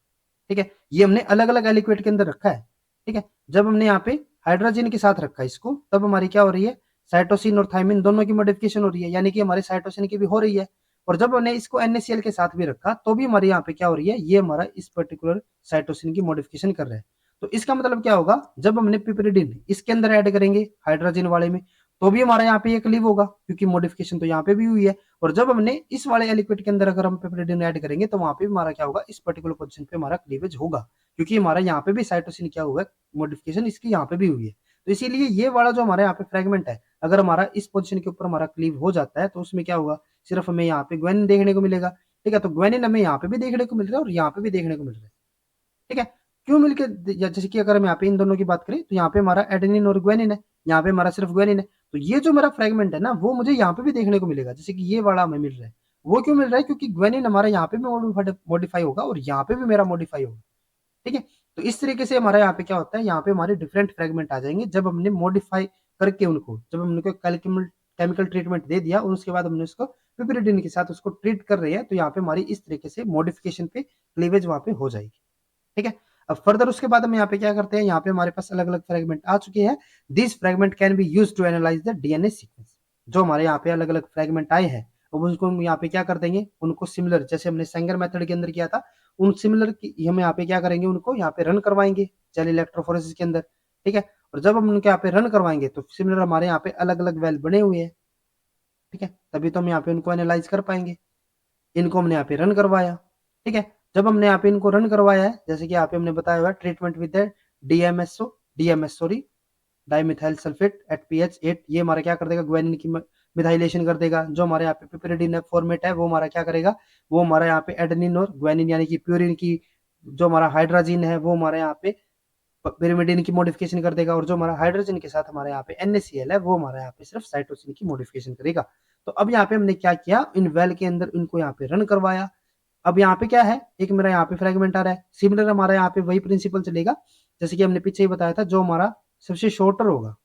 ठीक है। ये हमने अलग अलग एलिक्वेट के अंदर रखा है, ठीक है। जब हमने यहाँ पे हाइड्रोजन के साथ रखा है इसको, तब हमारी क्या हो रही है, साइटोसिन और थाइमिन दोनों की मॉडिफिकेशन हो रही है, यानी कि हमारे साइटोसिन की भी हो रही है। और जब हमने इसको NaCl के साथ भी रखा, तो भी हमारे यहाँ पे क्या हो रही है, ये हमारा इस पर्टिकुलर साइटोसिन की मॉडिफिकेशन कर रहा है। तो इसका मतलब क्या होगा, जब हमने पिपरिडिन इसके अंदर ऐड करेंगे हाइड्रोजन वाले में, तो भी हमारे यहाँ पे ये क्लीव होगा, क्योंकि मॉडिफिकेशन तो यहाँ पे भी हुई है। और जब हमने इस वाले एलिक्विड के अंदर अगर हम पिपरिडिन ऐड करेंगे, तो वहां पे भी हमारा क्या होगा, इस पर्टिकुलर पोजीशन पे हमारा क्लीवेज होगा, क्योंकि हमारा यहाँ पे भी साइटोसिन क्या हुआ है, मॉडिफिकेशन इसकी यहाँ पे भी हुई है। तो इसीलिए ये वाला जो हमारे यहाँ पे फ्रेगमेंट है, अगर हमारा इस पोजीशन के ऊपर हमारा क्लीव हो जाता है, तो उसमें क्या होगा, सिर्फ हमें यहाँ पे ग्वेनिन देखने को मिलेगा, ठीक है। तो ग्वेनिन हमें यहाँ पे भी देखने को मिल रहा है और यहाँ पे भी देखने को मिल रहा है, ठीक है। क्यों मिलके, जैसे कि अगर हम यहाँ पे इन दोनों की बात करें, तो यहाँ पे हमारा एडेनिन और ग्वेनिन है, यहाँ पे हमारा सिर्फ ग्वेनिन है। तो ये जो मेरा फ्रेगमेंट है ना, वो मुझे यहाँ पे भी देखने को मिलेगा, जैसे कि ये वाला हमें मिल रहा है। वो क्यों मिल रहा है, क्योंकि ग्वेनिन हमारा यहाँ पे भी मॉडिफाई होगा और यहाँ पे भी मेरा मॉडिफाई होगा, ठीक है। तो इस तरीके से हमारा यहाँ पे क्या होता है, यहाँ पे हमारे डिफरेंट फ्रेगमेंट आ जाएंगे, जब हमने मॉडिफाई करके उनको, जब हमने केमिकल ट्रीटमेंट दे दिया और उसके बाद हमने उसको पिपरिडिन के साथ उसको ट्रीट कर रहे हैं, तो यहाँ पे हमारी इस तरीके से मॉडिफिकेशन पे क्लीवेज वहां पे हो जाएगी, ठीक है। अब फर्दर उसके बाद हम यहाँ पे क्या करते हैं, यहाँ पे हमारे पास अलग अलग फ्रेगमेंट आ चुके हैं। This fragment can be use to analyse the DNA sequence. जो हमारे यहाँ पे अलग अलग फ्रेगमेंट आए हैं, अब उनको हम यहाँ पे क्या कर देंगे, उनको सिमिलर, जैसे हमने सेंगर मेथड के अंदर किया था, उन सिमिलर हम यहाँ पे क्या करेंगे, उनको यहाँ पे रन करवाएंगे जेल इलेक्ट्रोफोरेसिस के अंदर, ठीक है। और जब हम उनके यहाँ पे रन करवाएंगे तो सिमिलर हमारे यहाँ पे अलग अलग वेल बने हुए हैं, ठीक है, तभी तो हम यहाँ पे उनको एनालाइज कर पाएंगे। इनको हमने यहाँ पे रन करवाया, ठीक है, जब हमने यहाँ पे इनको रन करवाया है, जैसे कि यहाँ पे हमने बताया हुआ treatment with DMS sorry dimethyl sulphate at pH 8, ये हमारा क्या कर देगा, ग्वानिन की मिथाइलेशन कर देगा। जो हमारे यहाँ पे पिपरिडीन फॉर्मेट है वो हमारा क्या करेगा, वो हमारा यहाँ पे एडेनिन और ग्वानिन यानी कि प्यूरिन की जो हमारा हाइड्रोजन है वो हमारे यहाँ पे पिरिमिडिन की मॉडिफिकेशन कर देगा, और जो हमारा हाइड्रोजन के साथ हमारे यहाँ पे NaCl है वो हमारे यहाँ पे सिर्फ साइटोसिन की मॉडिफिकेशन करेगा। तो अब यहाँ पे हमने क्या किया, इन वेल के अंदर इनको यहाँ पे रन करवाया। अब यहाँ पे क्या है, एक मेरा यहाँ पे फ्रेगमेंट आ रहा है, सिमिलर हमारा यहाँ पे वही प्रिंसिपल चलेगा जैसे कि हमने पीछे ही बताया था, जो हमारा सबसे शॉर्टर होगा,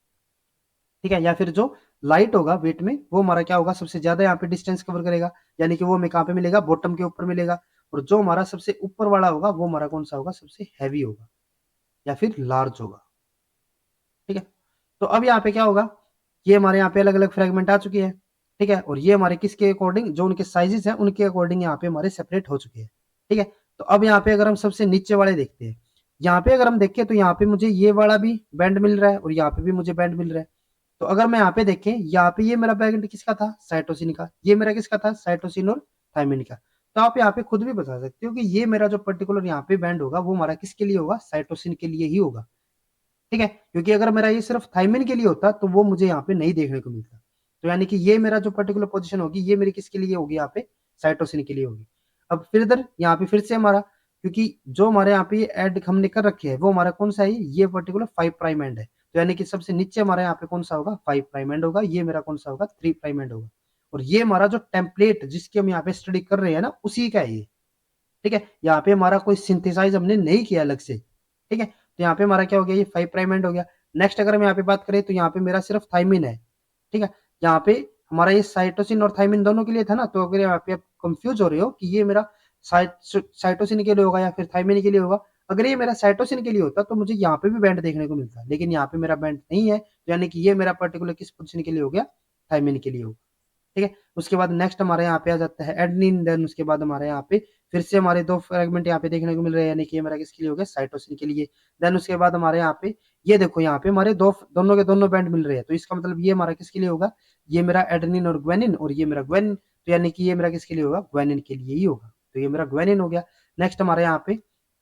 ठीक है, या फिर जो लाइट होगा वेट में, वो हमारा क्या होगा, सबसे ज्यादा यहाँ पे डिस्टेंस कवर करेगा, यानी कि वो हमें कहाँ पे मिलेगा, बॉटम के ऊपर मिलेगा। और जो हमारा सबसे ऊपर वाला होगा वो हमारा कौन सा होगा, सबसे हैवी होगा या फिर लार्ज होगा, ठीक है। तो अब यहाँ पे क्या होगा, ये हमारे यहाँ पे अलग अलग फ्रेगमेंट आ चुके हैं, ठीक है, और ये हमारे किसके अकॉर्डिंग, जो उनके साइजेस हैं उनके अकॉर्डिंग यहाँ पे हमारे सेपरेट हो चुके हैं, ठीक है। तो अब यहाँ पे अगर हम सबसे नीचे वाले देखते हैं, यहाँ पे अगर हम देखें तो यहाँ पे मुझे ये वाला भी बैंड मिल रहा है और यहाँ पे भी मुझे बैंड मिल रहा है। तो अगर मैं यहाँ पे देखें, यहाँ पे ये मेरा बैंड किसका था, साइटोसिन का, ये मेरा किसका था, साइटोसिन और थायमिन का। तो आप यहाँ पे खुद भी बता सकते हो कि ये मेरा जो पर्टिकुलर यहाँ पे बैंड होगा वो हमारा किसके लिए होगा, साइटोसिन के लिए ही होगा, ठीक है, क्योंकि अगर मेरा ये सिर्फ थाइमिन के लिए होता तो वो मुझे यहाँ पे नहीं देखने को मिलता। तो यानी कि ये मेरा जो पर्टिकुलर पोजीशन होगी ये मेरी किसके लिए होगी, यहाँ पे साइटोसिन के लिए होगी। अब फिर इधर यहाँ पे फिर से हमारा, क्योंकि जो हमारे यहाँ पे एड हमने कर रखे है वो हमारा कौन सा है, ये पर्टिकुलर 5 प्राइम एंड है। तो यानी कि सबसे नीचे हमारे यहाँ पे कौन सा होगा, 5 प्राइम एंड होगा, ये मेरा कौन सा होगा, 3 प्राइम एंड होगा। और ये हमारा जो टेम्पलेट जिसकी हम यहाँ पे स्टडी कर रहे हैं ना, उसी का है ये, ठीक है। यहाँ पे हमारा कोई सिंथेसाइज हमने नहीं किया अलग से, ठीक है। तो यहाँ पे हमारा क्या हो गया, ये 5 प्राइम एंड हो गया। नेक्स्ट अगर हम यहाँ पे बात करें तो यहाँ पे मेरा सिर्फ थाइमिन है, ठीक है। यहाँ पे हमारा ये साइटोसिन और थाइमिन दोनों के लिए था ना, तो अगर यहाँ पे आप कंफ्यूज हो रहे हो कि ये मेरा साइटोसिन के लिए होगा या फिर थाइमिन के लिए होगा, अगर ये मेरा साइटोसिन के लिए होता तो मुझे यहाँ पे भी बैंड देखने को मिलता, लेकिन यहाँ पे मेरा बैंड नहीं है, तो यानी कि ये मेरा पर्टिकुलर किस पोजिशन के लिए हो गया, थाइमिन के लिए होगा, ठीक है। उसके बाद नेक्स्ट हमारे यहाँ पे आ जाता है एडेनिन, देन उसके बाद हमारे यहाँ पे फिर से हमारे दो फ्रेगमेंट यहाँ पे देखने को मिल रहे हैं, यानी कि ये मेरा किसके लिए हो गया, साइटोसिन के लिए। देन उसके बाद हमारे यहाँ पे ये देखो, यहाँ पे हमारे दोनों के दोनों बैंड मिल रहे हैं, तो इसका मतलब ये हमारा किसके लिए होगा, ये मेरा एडेनिन और ग्वेनिन, और ये मेरा ग्वेनिन, तो यानी कि ये मेरा किसके लिए होगा, ग्वेनिन के लिए ही होगा। तो ये मेरा ग्वेनिन हो गया। नेक्स्ट हमारे यहाँ पे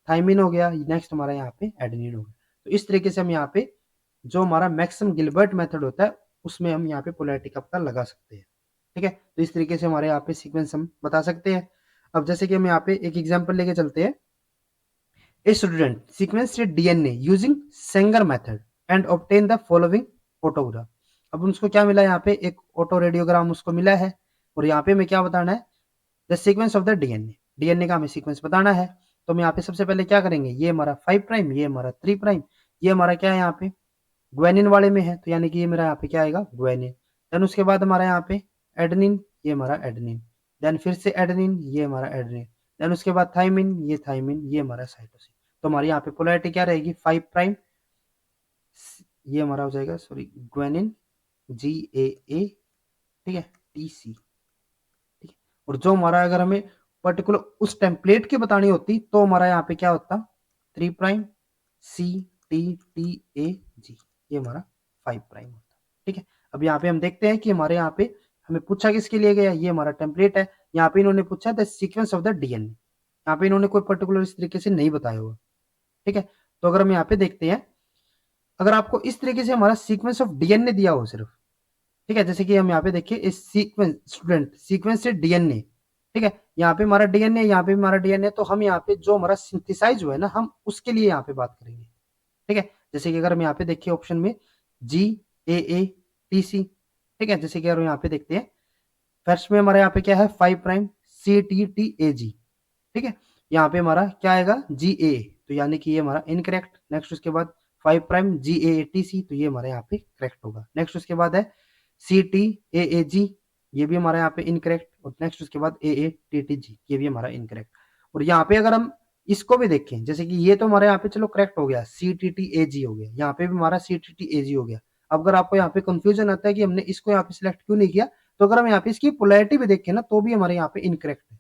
थाइमिन हो गया, नेक्स्ट हमारा यहाँ पे एडेनिन हो गया। तो इस तरीके से हम यहाँ पे जो हमारा मैक्सिमम गिलबर्ट मेथड होता है उसमें हम यहाँ पे पोलैरिटी का पता लगा सकते हैं, ठीक है। तो इस तरीके से हमारे यहाँ पे सीक्वेंस हम बता सकते हैं। अब जैसे कि हम यहाँ पे एक एग्जांपल लेके चलते हैं, a student sequence DNA using Sanger method and obtain the following photograph. अब उसको क्या मिला, यहाँ पे एक ऑटो रेडियोग्राम उसको मिला है, और यहाँ पे हमें क्या बताना है, the sequence of the DNA, DNA का हमें सीक्वेंस बताना है। तो हम यहाँ पे सबसे पहले क्या करेंगे, ये हमारा 5 प्राइम, ये हमारा 3 प्राइम, ये हमारा क्या है यहाँ पे ग्वेनिन वाले में है, तो यानी कि ये मेरा यहाँ पे क्या आएगा, ग्वेनिन। देन उसके बाद हमारा यहाँ पे एडेनिन, ये हमारा एडेनिन। देन फिर से एडेनिन, ये हमारा एडेनिन। देन उसके बाद थाइमिन, ये थाइमिन, ये हमारा साइटोसिन। तो हमारी यहाँ पे पोलैरिटी क्या रहेगी, 5 प्राइम, ये हमारा हो जाएगा सॉरी ग्वेनिन GAA, ठीक है, TC, ठीक है। और जो हमारा अगर हमें पर्टिकुलर उस टेम्पलेट की बतानी होती तो हमारा यहाँ पे क्या होता, 3 प्राइम CTTAG, ये हमारा 5 प्राइम होता, ठीक है। अब यहाँ पे हम देखते हैं कि हमारे यहाँ पे हमें पूछा किसके लिए गया, ये हमारा टेम्पलेट है। यहाँ पे इन्होंने पूछा the sequence of the DNA, यहाँ पे इन्होंने कोई पर्टिकुलर इस तरीके से नहीं बताया हुआ, ठीक है। तो अगर हम यहाँ पे देखते हैं, अगर आपको इस तरीके से हमारा सीक्वेंस ऑफ डीएनए दिया हो सिर्फ, ठीक है, जैसे कि हम यहाँ पे देखिए इस सीक्वेंस स्टूडेंट सीक्वेंस से डीएनए, ठीक है, यहाँ पे हमारा डीएनए, यहाँ पे हमारा डीएनए, तो हम यहाँ पे जो हमारा सिंथेसाइज हुआ है ना, हम उसके लिए यहाँ पे बात करेंगे, ठीक है। जैसे कि अगर हम यहाँ पे देखिए ऑप्शन में GAA TC, ठीक है, जैसे कि अगर यहाँ पे देखते हैं फर्स्ट में हमारा यहाँ पे क्या है 5 प्राइम CTTAG, ठीक है, यहाँ पे हमारा क्या आएगा GA, तो यानी कि ये हमारा इनकरेक्ट। नेक्स्ट उसके बाद 5 प्राइम GAATC, तो ये हमारे यहाँ पे करेक्ट होगा। नेक्स्ट उसके बाद है CTAAG, ये भी हमारा यहाँ पे इनकरेक्ट। और नेक्स्ट उसके बाद AATTG, ये भी हमारा इनकरेक्ट। और यहाँ पे अगर हम इसको भी देखें, जैसे कि ये तो हमारे यहाँ पे चलो करेक्ट हो गया, CTTAG हो गया, यहाँ पे भी हमारा CTTAG हो गया। अब अगर आपको यहाँ पे कंफ्यूजन आता है कि हमने इसको यहाँ पे सिलेक्ट क्यों नहीं किया, तो अगर हम यहाँ पे इसकी पोलैरिटी भी देखें ना, तो भी हमारे यहाँ पे इनकरेक्ट है,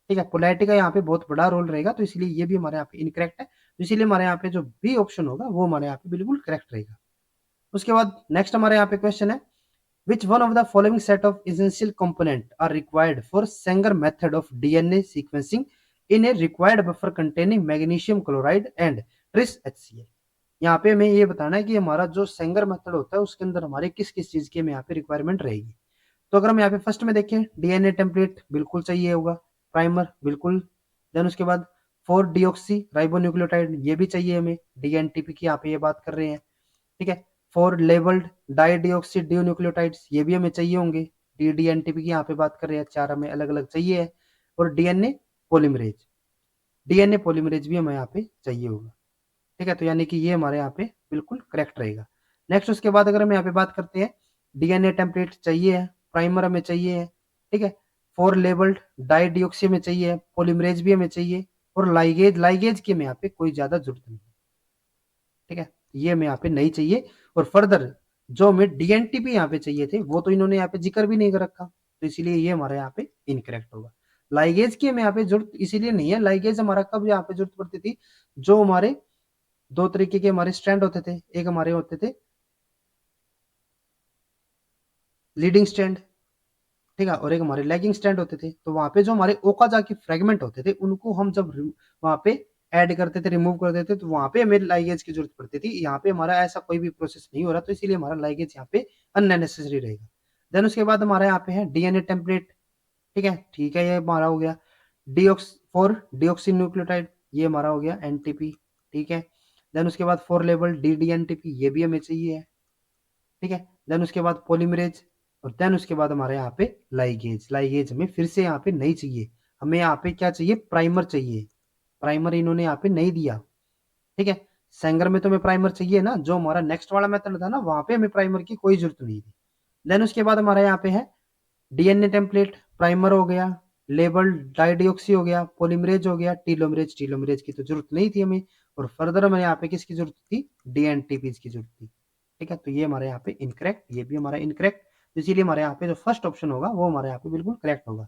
ठीक है। पोलैरिटी का यहाँ पे बहुत बड़ा रोल रहेगा, तो इसलिए ये भी हमारे यहाँ पे इनकरेक्ट है। तो इसीलिए हमारे यहाँ पे जो भी ऑप्शन होगा वो हमारे यहाँ पे बिल्कुल करेक्ट रहेगा। उसके बाद नेक्स्ट हमारे यहाँ पे क्वेश्चन है, which one of the following set of essential component are required for Sanger method of DNA sequencing in a required buffer containing magnesium chloride and tris HCl। यहाँ पे हमें ये बताना है कि हमारा जो सेंगर मेथड होता है उसके अंदर हमारे किस किस चीज की हमें यहाँ पे रिक्वायरमेंट रहेगी। तो अगर हम यहाँ पे फर्स्ट में देखें, डीएनए टेम्पलेट बिल्कुल चाहिए होगा, प्राइमर बिल्कुल, देन उसके बाद 4-डीऑक्सी राइबोन्यूक्लियोटाइड ये भी चाहिए हमें, डीएनटीपी की यहाँ पे ये बात कर रहे हैं, ठीक है। 4 लेबल्ड डाईडिऑक्सी डियोन्यूक्लियोटाइड्स ये भी हमें चाहिए होंगे, डीएनटीपी की यहाँ पे बात कर रहे हैं, 4 हमें अलग अलग चाहिए है। और डीएनए पॉलीमरेज भी हमें यहाँ पे चाहिए होगा, ठीक है। तो यानी कि ये हमारे यहाँ पे बिल्कुल करेक्ट रहेगा। नेक्स्ट उसके बाद अगर हम यहाँ पे बात करते हैं, डीएनए टेम्पलेट चाहिए है, प्राइमर हमें चाहिए है, ठीक है। 4 लेबल्ड डाई डिऑक्सी में चाहिए है, पॉलीमरेज भी हमें चाहिए, और लाइगेज की हमें यहाँ पे कोई ज्यादा जरूरत नहीं, ठीक है, ये हमें यहाँ पे नहीं चाहिए। और फर्दर जो हमें डीएनटीपी यहाँ पे चाहिए थे वो तो इन्होंने यहाँ पे जिक्र भी नहीं कर रखा, तो इसीलिए ये हमारे यहाँ पे इनकरेक्ट होगा। लाइगेज की हमें यहाँ पे जरूरत इसीलिए नहीं है, लाइगेज हमारा कब यहाँ पे जरूरत पड़ती थी, जो हमारे दो तरीके के हमारे स्ट्रैंड होते थे, एक हमारे होते थे लीडिंग स्ट्रैंड, ठीक है, और एक हमारे लैगिंग स्ट्रैंड होते थे। तो वहां पे जो हमारे ओकाजाकी फ्रेगमेंट होते थे उनको हम जब वहां पे ऐड करते थे, रिमूव करते थे, तो वहां पे हमें लाइगेज की जरूरत पड़ती थी। यहाँ पे हमारा ऐसा कोई भी प्रोसेस नहीं हो रहा, तो इसीलिए हमारा लाइगेज यहाँ पे अननेसेसरी रहेगा। देन उसके बाद हमारा यहाँ पे है डीएनए टेम्पलेट, ठीक है, ये हमारा हो गया। डीऑक्स 4 डीऑक्सी न्यूक्लियोटाइड ये हमारा हो गया एनटीपी, ठीक है। देन उसके बाद 4 लेवल डीडीएनटीपी ये भी हमें चाहिए है, ठीक है। देन उसके बाद पॉलीमरेज, और देन उसके बाद हमारे यहाँ पे लाइगेज हमें फिर से यहाँ पे नहीं चाहिए, हमें यहाँ पे क्या चाहिए, प्राइमर चाहिए। प्राइमर इन्होंने यहाँ पे नहीं दिया, ठीक है। सेंगर में तो हमें प्राइमर चाहिए ना, जो हमारा नेक्स्ट वाला मेथड था ना वहां पे हमें प्राइमर की कोई जरूरत नहीं थी। देन उसके बाद हमारे यहाँ पे है डीएनए टेम्पलेट, प्राइमर हो गया, लेबल डाइडिऑक्सी हो गया, पॉलीमरेज हो गया, टीलोमरेज की तो जरूरत नहीं थी हमें। और फर्दर हमें यहाँ पे किसकी जरूरत थी, डीएनटीपीज की जरूरत थी, ठीक है। तो ये हमारे यहाँ पे इनकरेक्ट, ये भी हमारा इनकरेक्ट, तो इसीलिए हमारे यहाँ पे जो फर्स्ट ऑप्शन होगा वो हमारे यहाँ पे बिल्कुल करेक्ट होगा।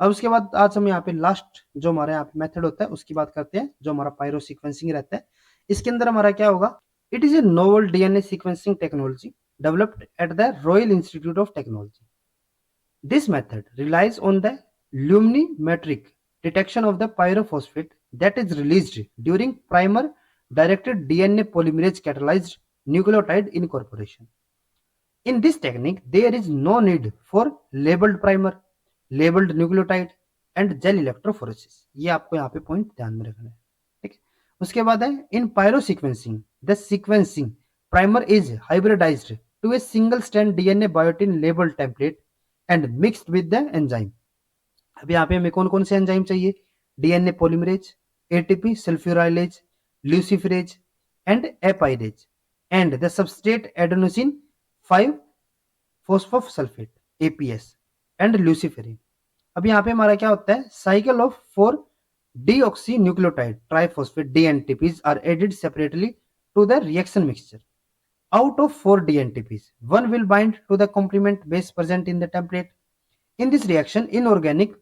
अब उसके बाद आज हम यहाँ पे लास्ट जो हमारे यहाँ पे मेथड होता है उसकी बात करते हैं, जो हमारा पायरो सीक्वेंसिंग रहता है। इसके अंदर हमारा क्या होगा, it is a novel DNA sequencing technology developed at the royal institute of technology. This method relies on the luminimetric detection of the pyrophosphate that is released during primer-directed DNA polymerase catalyzed nucleotide incorporation. In this technique, there is no need for labeled primer, labeled nucleotide and gel electrophoresis. ये आपको यहाँ पे पॉइंट ध्यान में रखना है, ठीक है। उसके बाद है in pyrosequencing the sequencing primer is hybridized to a single strand DNA biotin label template and mixed with the enzyme. अब यहाँ पे हमें कौन कौन से एंजाइम चाहिए, DNA polymerase, ATP sulfurylase, luciferase and apyrase and the substrate adenosine 5 phosphosulfate APS and luciferin. अब यहाँ पे हमारा क्या होता है, cycle of 4 deoxy nucleotide triphosphate dNTPs are added separately to the reaction mixture. Out of 4 DNTPs, one will bind to the complement base present in the template. In this reaction, inorganic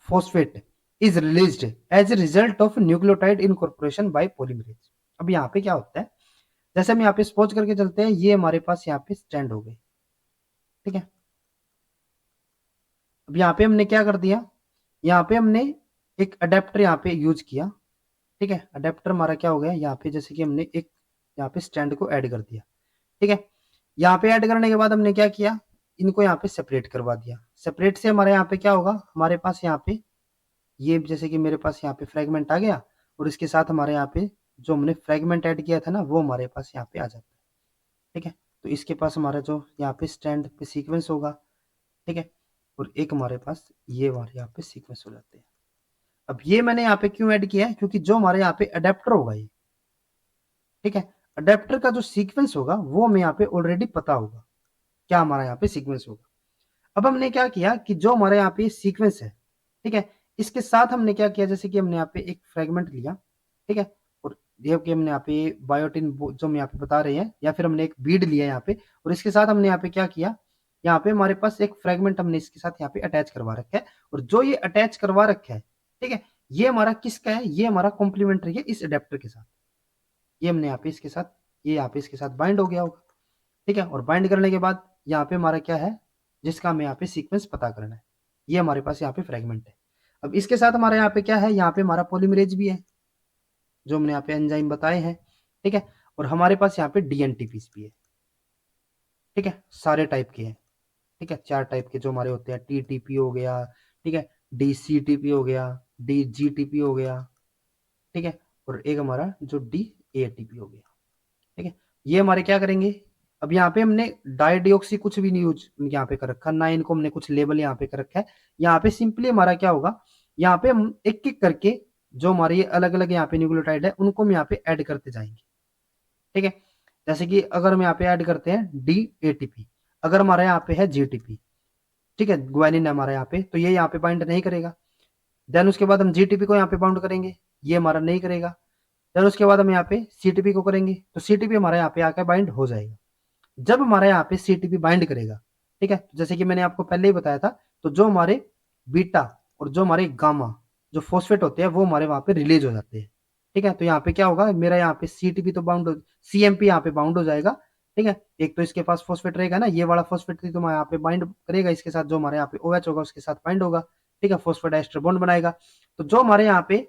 phosphate is released as a result of nucleotide incorporation by polymerase. अब यहाँ पे क्या होता है, जैसे हम यहाँ पे सपोज करके चलते हैं, ये हमारे पास यहाँ पे स्टैंड हो गए, ठीक है। अब यहाँ पे हमने क्या कर दिया, यहाँ पे हमने एक अडेप्टर यहाँ पे यूज किया, ठीक है। अडेप्टर हमारा क्या हो गया, यहाँ पे जैसे कि हमने एक यहाँ पे स्टैंड को ऐड कर दिया, ठीक है। यहाँ पे ऐड करने के बाद हमने क्या किया, इनको यहाँ पे सेपरेट करवा दिया। सेपरेट से हमारे यहाँ पे क्या होगा, हमारे पास यहाँ पे ये जैसे कि मेरे पास यहाँ पे फ्रेगमेंट आ गया, और इसके साथ हमारे यहाँ पे जो हमने फ्रेगमेंट ऐड किया था ना वो हमारे पास यहाँ पे आ जाता है, ठीक है। तो इसके पास हमारा जो यहाँ पे स्टैंड पे सीक्वेंस होगा, ठीक है, और एक हमारे पास ये हमारे यहाँ पे सीक्वेंस हो जाते हैं। अब ये मैंने यहाँ पे क्यों ऐड किया है, क्योंकि जो हमारे यहाँ पे अडेप्टर होगा ये, ठीक है, अडेप्टर का जो सीक्वेंस होगा वो हमें यहाँ पे ऑलरेडी पता होगा क्या हमारा यहाँ पे सीक्वेंस होगा। अब हमने क्या किया कि जो हमारे यहाँ पे सीक्वेंस है, ठीक है, इसके साथ हमने क्या किया, जैसे कि हमने यहाँ पे एक फ्रेगमेंट लिया, ठीक है, और ये कि हमने यहाँ पे बायोटिन जो हम यहाँ पे बता रहे हैं, या फिर हमने एक बीड लिया यहाँ पे, और इसके साथ हमने यहाँ पे क्या किया, यहाँ पे हमारे पास एक फ्रेगमेंट हमने इसके साथ यहाँ पे अटैच करवा रखा है, और जो ये अटैच करवा रखा है, ठीक है, ये हमारा किसका है, ये हमारा कॉम्प्लीमेंट्री है इस अडेप्टर के साथ। ये हमने यहाँ पे इसके साथ, ये यहाँ पे इसके साथ बाइंड हो गया होगा, ठीक है। और बाइंड करने के बाद यहाँ पे हमारा क्या है, जिसका हमें यहाँ पे सीक्वेंस पता करना है, ये हमारे पास यहाँ पे फ्रेगमेंट है। अब इसके साथ हमारे यहाँ पे क्या है, यहाँ पे हमारा पॉलीमरेज भी है, जो हमने यहाँ पे एंजाइम बताए हैं। ठीक है। और हमारे पास यहाँ पे डीएनटीपीस भी है। ठीक है, सारे टाइप के हैं। ठीक है, 4 टाइप के जो हमारे होते हैं, टीटीपी हो गया, ठीक है, डीसीटीपी हो गया, डीजीटीपी हो गया, ठीक है, और एक हमारा जो डीएटीपी हो गया। ठीक है, ये हमारे क्या करेंगे, अब यहाँ पे हमने डाइडिऑक्सी कुछ भी नहीं यूज यहाँ पे कर रखा, ना इनको हमने कुछ लेबल यहाँ पे कर रखा है। यहाँ पे सिंपली हमारा क्या होगा, यहाँ पे हम एक एक करके जो हमारे ये अलग अलग यहाँ पे न्यूक्लियोटाइड है उनको हम यहाँ पे ऐड करते जाएंगे। ठीक है, जैसे कि अगर हम यहाँ पे ऐड करते हैं डी एटीपी, अगर हमारा यहाँ पे है जीटीपी, ठीक है, ग्वानिन है हमारा यहाँ पे, तो ये यहाँ पे बाइंड नहीं करेगा। देन उसके बाद हम जीटीपी को यहाँ पे बाउंड करेंगे, ये हमारा नहीं करेगा। देन उसके बाद हम यहाँ पे सीटीपी को करेंगे, तो सीटीपी हमारा यहाँ पे आकर बाइंड हो जाएगा। जब हमारे यहाँ पे सीटीपी बाइंड करेगा, ठीक है, जैसे कि मैंने आपको पहले ही बताया था, तो जो हमारे बीटा और जो हमारे गामा जो फॉस्फेट होते हैं वो हमारे वहां पे रिलीज हो जाते हैं। ठीक है, तो यहाँ पे क्या होगा, मेरा यहाँ पे सीटीपी तो बाउंड, सीएमपी यहाँ पे बाउंड हो जाएगा। ठीक है, एक तो इसके पास फॉस्फेट रहेगा ना, ये वाला फॉस्फेट तो हमारे यहाँ पे बाइंड करेगा इसके साथ, जो हमारे यहाँ पे OH होगा उसके साथ बाइंड होगा। ठीक है, फॉस्फेट एस्टर बॉन्ड बनाएगा। तो जो हमारे यहाँ पे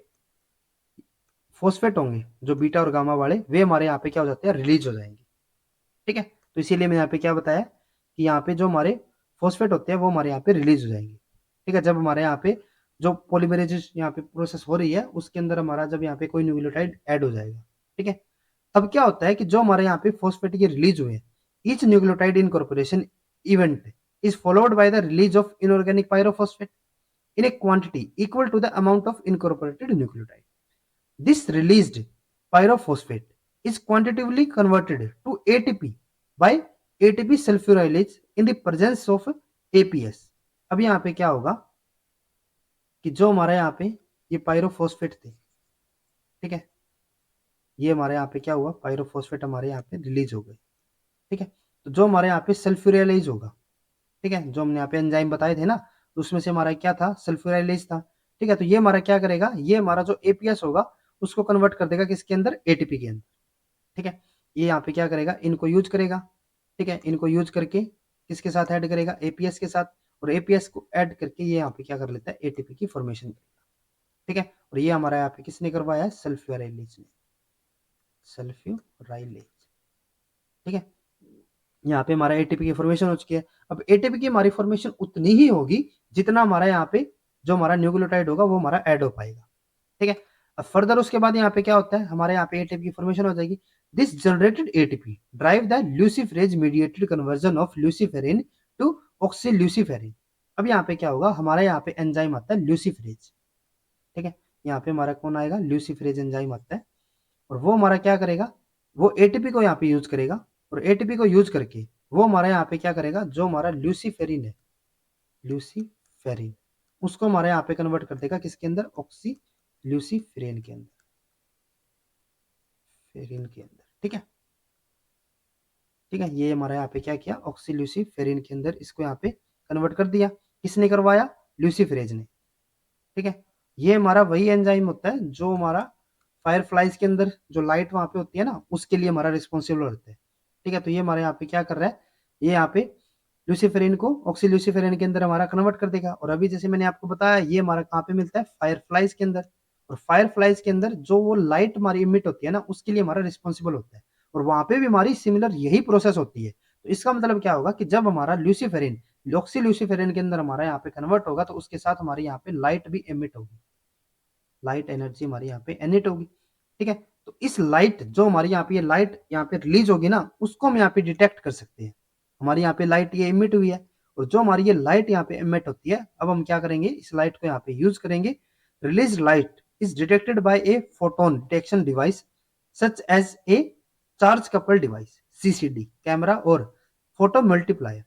फॉस्फेट होंगे जो बीटा और गामा वाले, वे हमारे यहाँ पे क्या हो जाते हैं, रिलीज हो जाएंगे। ठीक है, तो इसीलिए मैंने यहाँ पे क्या बताया कि यहाँ पे जो हमारे फॉस्फेट होते हैं वो हमारे यहाँ पे रिलीज हो जाएंगे। ठीक है, जब हमारे यहाँ पे जो पॉलीमरेज यहाँ पे प्रोसेस हो रही है उसके अंदर हमारा जब यहाँ पे कोई न्यूक्लियोटाइड ऐड हो जाएगा। ठीक है, तब क्या होता है कि जो हमारे यहाँ पे फॉस्फेट के रिलीज हुए, each nucleotide incorporation event is followed by the release of inorganic pyrophosphate in a quantity equal to the amount of incorporated nucleotide. This released pyrophosphate is quantitatively converted to ATP by ATP sulfurylase in the presence of APS. अब यहाँ पे क्या होगा कि जो हमारे यहाँ पे ये पायरोफॉस्फेट थे, ठीक है, ये हमारे यहाँ पे क्या हुआ, पायरोफॉस्फेट हमारे यहाँ पे रिलीज हो गए। ठीक है, तो जो हमारे यहाँ पे सल्फ्यूराइलेज होगा, ठीक है, जो हमने यहाँ पे एंजाइम बताए थे ना, तो उसमें से हमारा क्या था, सल्फ्यूराइलेज था। ठीक है, तो ये हमारा क्या करेगा, ये हमारा जो एपीएस होगा उसको कन्वर्ट कर देगा किसके अंदर, एटीपी के अंदर। ठीक है, ये यहाँ पे क्या करेगा, इनको यूज करेगा। ठीक है, इनको यूज करके किसके साथ ऐड करेगा, एपीएस के साथ, और एपीएस को ऐड करके ये यहाँ पे क्या कर लेता है, एटीपी की फॉर्मेशन करेगा। ठीक है, और ये हमारा यहाँ पे किसने करवाया है, सल्फ्यूराइलेज ने, सल्फ्यूराइलेज। ठीक है, यहाँ पे हमारा एटीपी की फॉर्मेशन हो चुकी है। अब एटीपी की हमारी फॉर्मेशन उतनी ही होगी जितना हमारा यहाँ पे जो हमारा न्यूक्लियोटाइड होगा वो हमारा ऐड हो पाएगा। ठीक है, अब फर्दर उसके बाद यहाँ पे क्या होता है, हमारे यहाँ पे एटीपी की फॉर्मेशन हो जाएगी। This generated ATP drive the luciferase mediated conversion of luciferin to oxyluciferin. अब यहाँ पे क्या होगा, हमारा यहाँ पे एंजाइम आता है ल्यूसीफेरेज। ठीक है, यहाँ पे हमारा कौन आएगा, ल्यूसीफेरेज एंजाइम आता है, और वो हमारा क्या करेगा, वो एटीपी को यहाँ पे यूज करेगा, और एटीपी को यूज करके वो हमारे यहाँ पे क्या करेगा, जो हमारा ल्यूसीफेरिन है, ल्यूसीफेरिन, उसको हमारे यहाँ पे कन्वर्ट कर देगा किसके अंदर, ऑक्सी ल्यूसीफेरिन के अंदर, फेरिन के अंदर। ठीक है, ठीक है, ये हमारा यहाँ पे क्या किया, ऑक्सी ल्यूसीफेरिन के अंदर इसको यहाँ पे कन्वर्ट कर दिया। किसने करवाया, ल्यूसीफेरेज ने। ठीक है, ये हमारा वही एंजाइम होता है जो हमारा फायरफ्लाइज के अंदर जो लाइट वहां पे होती है ना, उसके लिए हमारा रिस्पॉन्सिबल होता है। ठीक है, तो ये हमारे यहाँ पे क्या कर रहा है, ये यहाँ पे ल्यूसीफेरिन को ऑक्सी ल्यूसीफेरिन के अंदर हमारा कन्वर्ट कर देगा। और अभी जैसे मैंने आपको बताया, ये हमारा कहाँ पे मिलता है, फायरफ्लाइज के अंदर, और फायरफ्लाइज के अंदर जो वो लाइट हमारी इमिट होती है ना, उसके लिए हमारा रिस्पॉन्सिबल होता है, और वहां पे भी हमारी सिमिलर यही प्रोसेस होती है। तो इसका मतलब क्या होगा कि जब हमारा ल्यूसीफेरिन ऑक्सी ल्यूसीफेरिन के अंदर हमारा यहाँ पे कन्वर्ट होगा, तो उसके साथ हमारे यहाँ पे लाइट भी एमिट होगी, लाइट एनर्जी हमारी यहाँ पे एमिट होगी। ठीक है, तो इस लाइट जो हमारी यहाँ पे ये लाइट यहाँ पे रिलीज होगी ना, उसको हम यहाँ पे डिटेक्ट कर सकते हैं। हमारी यहाँ पे लाइट ये इमिट हुई है, और जो हमारी ये लाइट यहाँ पे इमिट होती है, अब हम क्या करेंगे, इस लाइट को यहाँ पे यूज करेंगे। Release light is detected by a photon detection device such as a charge couple device, CCD, camera और फोटो मल्टीप्लायर।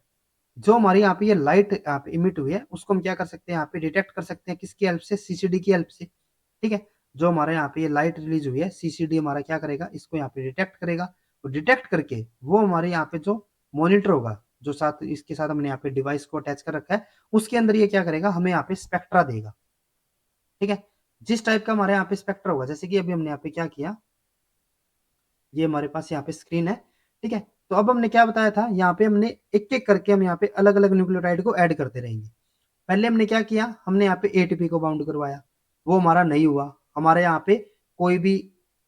जो हमारी यहाँ पे ये लाइट यहाँ पे इमिट हुई है, उसको हम क्या कर सकते हैं, यहाँ पे डिटेक्ट कर सकते हैं किसकी हेल्प से, सीसीडी की हेल्प से। ठीक है, जो हमारे यहाँ पे ये लाइट रिलीज हुई है, सीसीडी हमारा क्या करेगा, इसको यहाँ पे डिटेक्ट करेगा, और डिटेक्ट करके वो हमारे यहाँ पे जो मॉनिटर होगा, जो साथ इसके साथ हमने यहाँ पे डिवाइस को अटैच कर रखा है, उसके अंदर ये क्या करेगा, हमें यहाँ पे स्पेक्ट्रा देगा। ठीक है, जिस टाइप का हमारे यहाँ पे स्पेक्ट्रा होगा, जैसे कि अभी हमने यहाँ पे क्या किया, ये हमारे पास यहाँ पे स्क्रीन है। ठीक है, तो अब हमने क्या बताया था, यहाँ पे हमने एक एक करके हम यहाँ पे अलग अलग न्यूक्लियोटाइड को ऐड करते रहेंगे। पहले हमने क्या किया, हमने यहाँ पे एटीपी को बाउंड करवाया, वो हमारा नहीं हुआ। हमारे यहाँ पे कोई भी,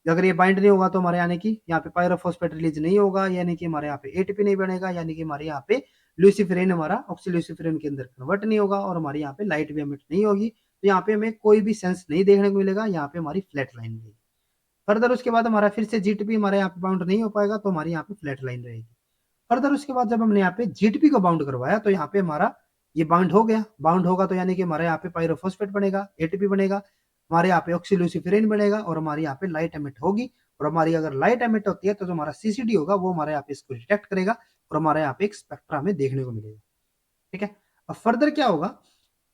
अगर ये बाइंड नहीं होगा तो हमारे यानी कि यहाँ पे पायरोफॉस्फेट रिलीज नहीं होगा, यानी कि हमारे यहाँ पे एटीपी नहीं बनेगा, यानी कि हमारे यहाँ पे ल्यूसीफेरिन हमारा ऑक्सील्यूसीफेरिन के अंदर कन्वर्ट नहीं होगा और हमारे यहाँ पे लाइट भी एमिट नहीं होगी। तो यहाँ पे हमें कोई भी सेंस नहीं देखने को मिलेगा, यहाँ पे हमारी फ्लैट लाइन रहेगी। फर्दर उसके बाद हमारा फिर से जीटीपी हमारे यहाँ पे बाउंड नहीं हो पाएगा, तो हमारी यहाँ पे फ्लैट लाइन रहेगी। फर्दर उसके बाद जब हमने यहाँ पे जीटीपी को बाउंड करवाया तो यहाँ पे हमारा ये बाउंड हो गया। बाउंड होगा तो यानी कि हमारे यहाँ पे पायरोफॉस्फेट बनेगा, एटीपी बनेगा, हमारे यहाँ पे ऑक्सील्यूसीफेरिन बनेगा और हमारी यहाँ पे लाइट एमिट होगी। और हमारी अगर लाइट एमिट होती है तो जो हमारा सीसीडी होगा वो हमारे यहाँ पे इसको डिटेक्ट करेगा और हमारे यहाँ पे एक स्पेक्ट्रा हमें देखने को मिलेगा। ठीक है, अब फर्दर क्या होगा,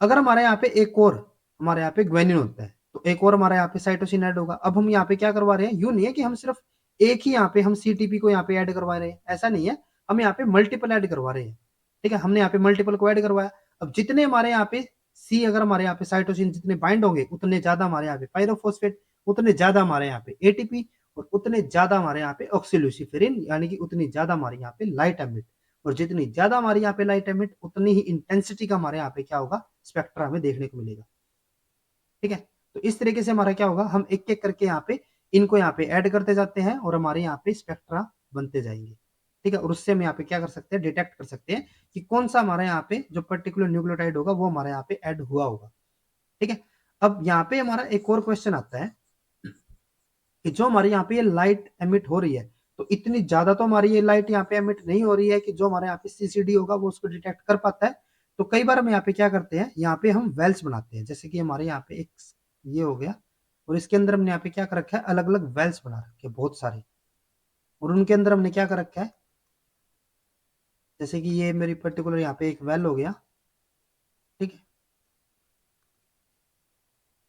अगर हमारे यहाँ पे एक और हमारे यहाँ पे ग्वेनिन होता है तो एक और हमारे यहाँ पे साइटोसिन ऐड होगा। अब हम यहाँ पे क्या करवा रहे हैं, यूं नहीं है कि हम सिर्फ एक ही यहाँ पे हम सीटीपी को यहाँ पे ऐड करवा रहे हैं, ऐसा नहीं है, हम यहाँ पे मल्टीपल ऐड करवा रहे हैं। ठीक है, हमने यहाँ पे मल्टीपल को ऐड करवाया। अब जितने हमारे यहाँ पे सी, अगर हमारे यहाँ पे साइटोसिन जितने बाइंड होंगे उतने ज्यादा हमारे यहाँ पे पायरोफॉस्फेट, उतने ज्यादा हमारे यहाँ पे एटीपी और उतने ज्यादा हमारे यहाँ पे ऑक्सील्यूसीफेरिन, यानी कि उतनी ज्यादा हमारे यहाँ पे लाइट एमिट। और जितनी ज्यादा हमारे यहाँ पे लाइट एमिट उतनी ही इंटेंसिटी का हमारे यहाँ पे क्या होगा, स्पेक्ट्रा हमें देखने को मिलेगा। ठीक है, तो इस तरीके से हमारा क्या होगा, हम एक एक करके यहाँ पे इनको यहाँ पे ऐड करते जाते हैं और हमारे यहाँ पे स्पेक्ट्रा बनते जाएंगे। ठीक है, और उससे हम यहाँ पे क्या कर सकते हैं, डिटेक्ट कर सकते हैं कि कौन सा हमारे यहाँ पे जो पर्टिकुलर न्यूक्लियोटाइड होगा वो हमारे यहाँ पे ऐड हुआ होगा। ठीक है, अब यहाँ पे हमारा एक और क्वेश्चन आता है कि जो हमारे यहाँ पे ये लाइट एमिट हो रही है, तो इतनी ज्यादा तो हमारी ये लाइट यहाँ पे एमिट नहीं हो रही है कि जो हमारे यहाँ पे सीसीडी होगा वो उसको डिटेक्ट कर पाता है। तो कई बार हम यहाँ पे क्या करते हैं, यहाँ पे हम वेल्स बनाते हैं, जैसे कि हमारे यहाँ पे एक ये हो गया और इसके अंदर हमने यहाँ पे क्या कर रखा है, अलग अलग वेल्स बना रखे हैं बहुत सारे, और उनके अंदर हमने क्या कर रखा है, जैसे कि ये मेरी पर्टिकुलर यहाँ पे एक वेल हो गया। ठीक है,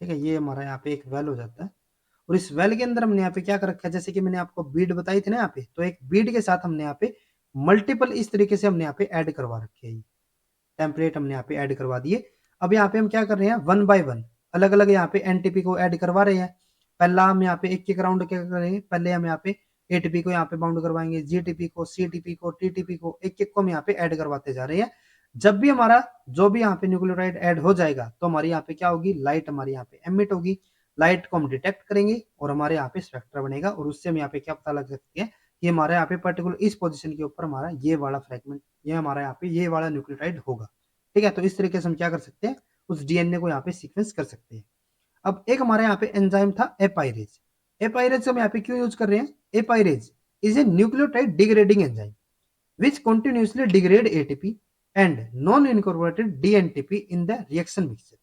ठीक है, ये हमारा यहाँ पे एक वेल हो जाता है और इस वेल के अंदर हमने यहाँ पे क्या कर रखा है, जैसे कि मैंने आपको बीड बताई थी ना यहाँ पे, तो एक बीड के साथ हमने यहाँ पे मल्टीपल इस तरीके से हमने यहाँ पे ऐड करवा रखे हैं, टेम्पलेट हमने यहाँ पे ऐड करवा दिए। अब यहाँ पे हम क्या कर रहे हैं, वन बाय वन अलग अलग यहाँ पे एनटीपी को ऐड करवा रहे हैं। पहला हम यहाँ पे एक एक राउंड क्या करेंगे, पहले हम यहाँ पे एटीपी को यहाँ पे बाउंड करवाएंगे, जीटीपी को, सीटीपी को, टीटीपी को, एक एक को हम यहाँ पे ऐड करवाते जा रहे हैं। जब भी हमारा जो भी यहाँ पे न्यूक्लियोटाइड ऐड हो जाएगा तो हमारी यहाँ पे क्या होगी, लाइट हमारी यहाँ पे एमिट होगी, लाइट को हम डिटेक्ट करेंगे और हमारे यहाँ पे स्पेक्ट्रा बनेगा और उससे हम यहाँ पे क्या पता लग सकती है कि हमारे यहाँ पे पर्टिकुलर इस पोजीशन के ऊपर हमारा ये वाला फ्रेगमेंट, ये हमारा यहाँ पे ये वाला न्यूक्लियोटाइड होगा। ठीक है, तो इस तरीके से हम क्या कर सकते हैं, उस डीएनए को यहाँ पे सीक्वेंस कर सकते हैं। अब एक हमारे यहाँ पे एंजाइम था एपाइरेज। एपाइरेज हम यहाँ पे क्यों यूज कर रहे हैं, apyrase is a nucleotide degrading enzyme which continuously degrade ATP and non-incorporated DNTP in the reaction mixture।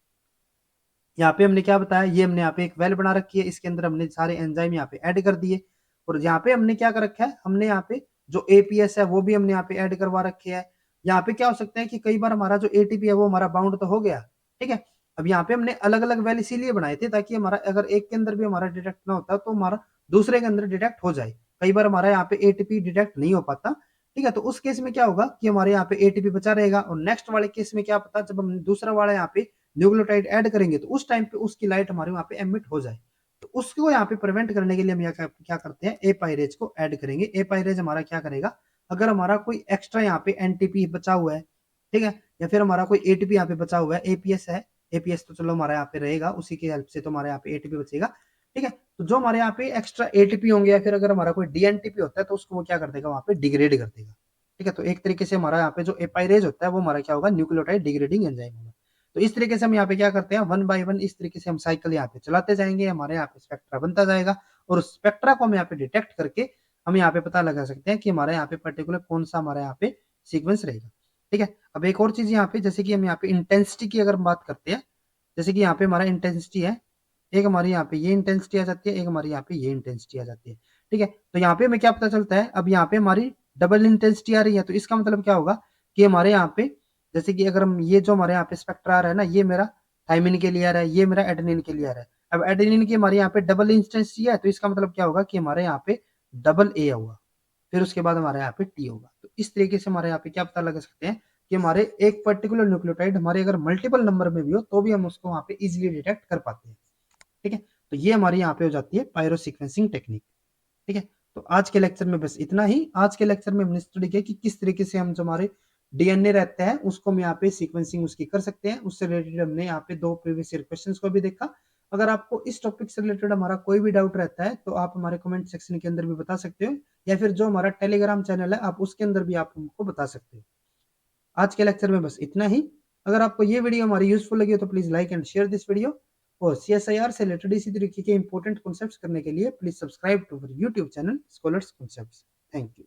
यहाँ पे हमने क्या बताया, ये हमने यहाँ पे एक वेल बना रखी है, इसके अंदर हमने सारे एंजाइम यहाँ पे ऐड कर दिए और यहाँ पे हमने क्या कर रखा है, हमने यहाँ पे जो एपीएस है वो भी हमने यहाँ पे ऐड करवा रखे है। यहाँ पे क्या हो सकता है कि कई बार हमारा जो एटीपी है वो हमारा बाउंड तो हो गया। ठीक है, अब यहाँ पे हमने अलग अलग वेल इसीलिए बनाए थे ताकि हमारा अगर एक के अंदर भी हमारा डिटेक्ट ना होता तो हमारा दूसरे के अंदर डिटेक्ट हो जाए। कई बार हमारा यहाँ पे एटीपी डिटेक्ट नहीं हो पाता। ठीक है, तो उस केस में क्या होगा कि हमारे यहाँ पे एटीपी बचा रहेगा और नेक्स्ट वाले केस में क्या पता, जब हम दूसरा वाला यहाँ पे न्यूक्लियोटाइड ऐड करेंगे तो उस टाइम पे उसकी लाइट हमारे वहां पे एमिट हो जाए। तो उसको यहाँ पे प्रिवेंट करने के लिए हम क्या करते हैं, एपाइरेज को ऐड करेंगे। एपाइरेज हमारा क्या करेगा, अगर हमारा कोई एक्स्ट्रा यहाँ पे एनटीपी बचा हुआ है, ठीक है, या फिर हमारा कोई एटीपी यहाँ पे बचा हुआ है, एपीएस है, एपीएस तो चलो हमारे यहाँ पे रहेगा, उसी की हेल्प से तो हमारे यहाँ पे एटीपी बचेगा। ठीक है, तो जो हमारे यहाँ पे एक्स्ट्रा एटीपी होंगे या फिर अगर हमारा कोई डीएनटीपी होता है तो उसको वो क्या कर देगा, वहां पे डिग्रेड कर देगा। ठीक है, तो एक तरीके से हमारा यहाँ पे जो एपाइरेज होता है वो हमारा क्या होगा, न्यूक्लियोटाइड डिग्रेडिंग एंजाइम होगा। तो इस तरीके से हम यहाँ पे क्या करते हैं, वन बाय वन इस तरीके से हम साइकिल यहाँ पे चलाते जाएंगे, हमारे यहाँ पे स्पेक्ट्रा बनता जाएगा और स्पेक्ट्रा को हम यहाँ पे डिटेक्ट करके हम यहाँ पे पता लगा सकते हैं कि हमारे यहाँ पे पर्टिकुलर कौन सा हमारे यहाँ पे सीक्वेंस रहेगा। ठीक है, अब एक और चीज यहाँ पे, जैसे कि हम यहाँ पे इंटेंसिटी की अगर बात करते हैं, जैसे कि यहाँ पे हमारा इंटेंसिटी है, एक हमारी यहाँ पे ये इंटेंसिटी आ जाती है, एक हमारी यहाँ पे ये इंटेंसिटी आ जाती है। ठीक है, तो यहाँ पे हमें क्या पता चलता है, अब यहाँ पे हमारी डबल इंटेंसिटी आ रही है, तो इसका मतलब क्या होगा कि हमारे यहाँ पे जैसे कि अगर हम ये जो हमारे यहाँ पे स्पेक्ट्रा आ रहा है ना, ये मेरा थायमिन के लिए आ रहा है, ये मेरा एडेनिन के लिए आ रहा है। अब एडेनिन की हमारे यहाँ पे डबल इंटेंसिटी है, तो इसका मतलब क्या होगा कि हमारे यहाँ पे डबल ए होगा, फिर उसके बाद हमारे यहाँ पे टी होगा। तो इस तरीके से हमारे यहाँ पे क्या पता लगा सकते हैं कि हमारे एक पर्टिकुलर न्यूक्लियोटाइड हमारे अगर मल्टीपल नंबर में भी हो तो भी हम उसको वहां पे इजिली डिटेक्ट कर पाते हैं। ठीक है, तो ये हमारी यहाँ पे हो जाती है पायरो सीक्वेंसिंग टेक्निक। ठीक है, तो आज के लेक्चर में बस इतना ही। आज के लेक्चर में हमने स्टडी किया कि किस तरीके से हम जो हमारे डीएनए रहता है उसको हम यहाँ पे सीक्वेंसिंग उसकी कर सकते हैं। उससे रिलेटेड हमने यहाँ पे 2 प्रीवियस ईयर क्वेश्चंस को भी देखा। अगर आपको इस टॉपिक से रिलेटेड हमारा कोई भी डाउट रहता है तो आप हमारे कमेंट सेक्शन के अंदर भी बता सकते हो, या फिर जो हमारा टेलीग्राम चैनल है आप उसके अंदर भी आप हमको बता सकते हो। आज के लेक्चर में बस इतना ही। अगर आपको ये वीडियो हमारी यूजफुल लगी हो तो please like and share this video, और सीएसआईआर से रिलेटेड इसी तरीके के इंपॉर्टेंट कॉन्सेप्ट्स करने के लिए please subscribe to our YouTube channel Scholars Concepts. Thank you.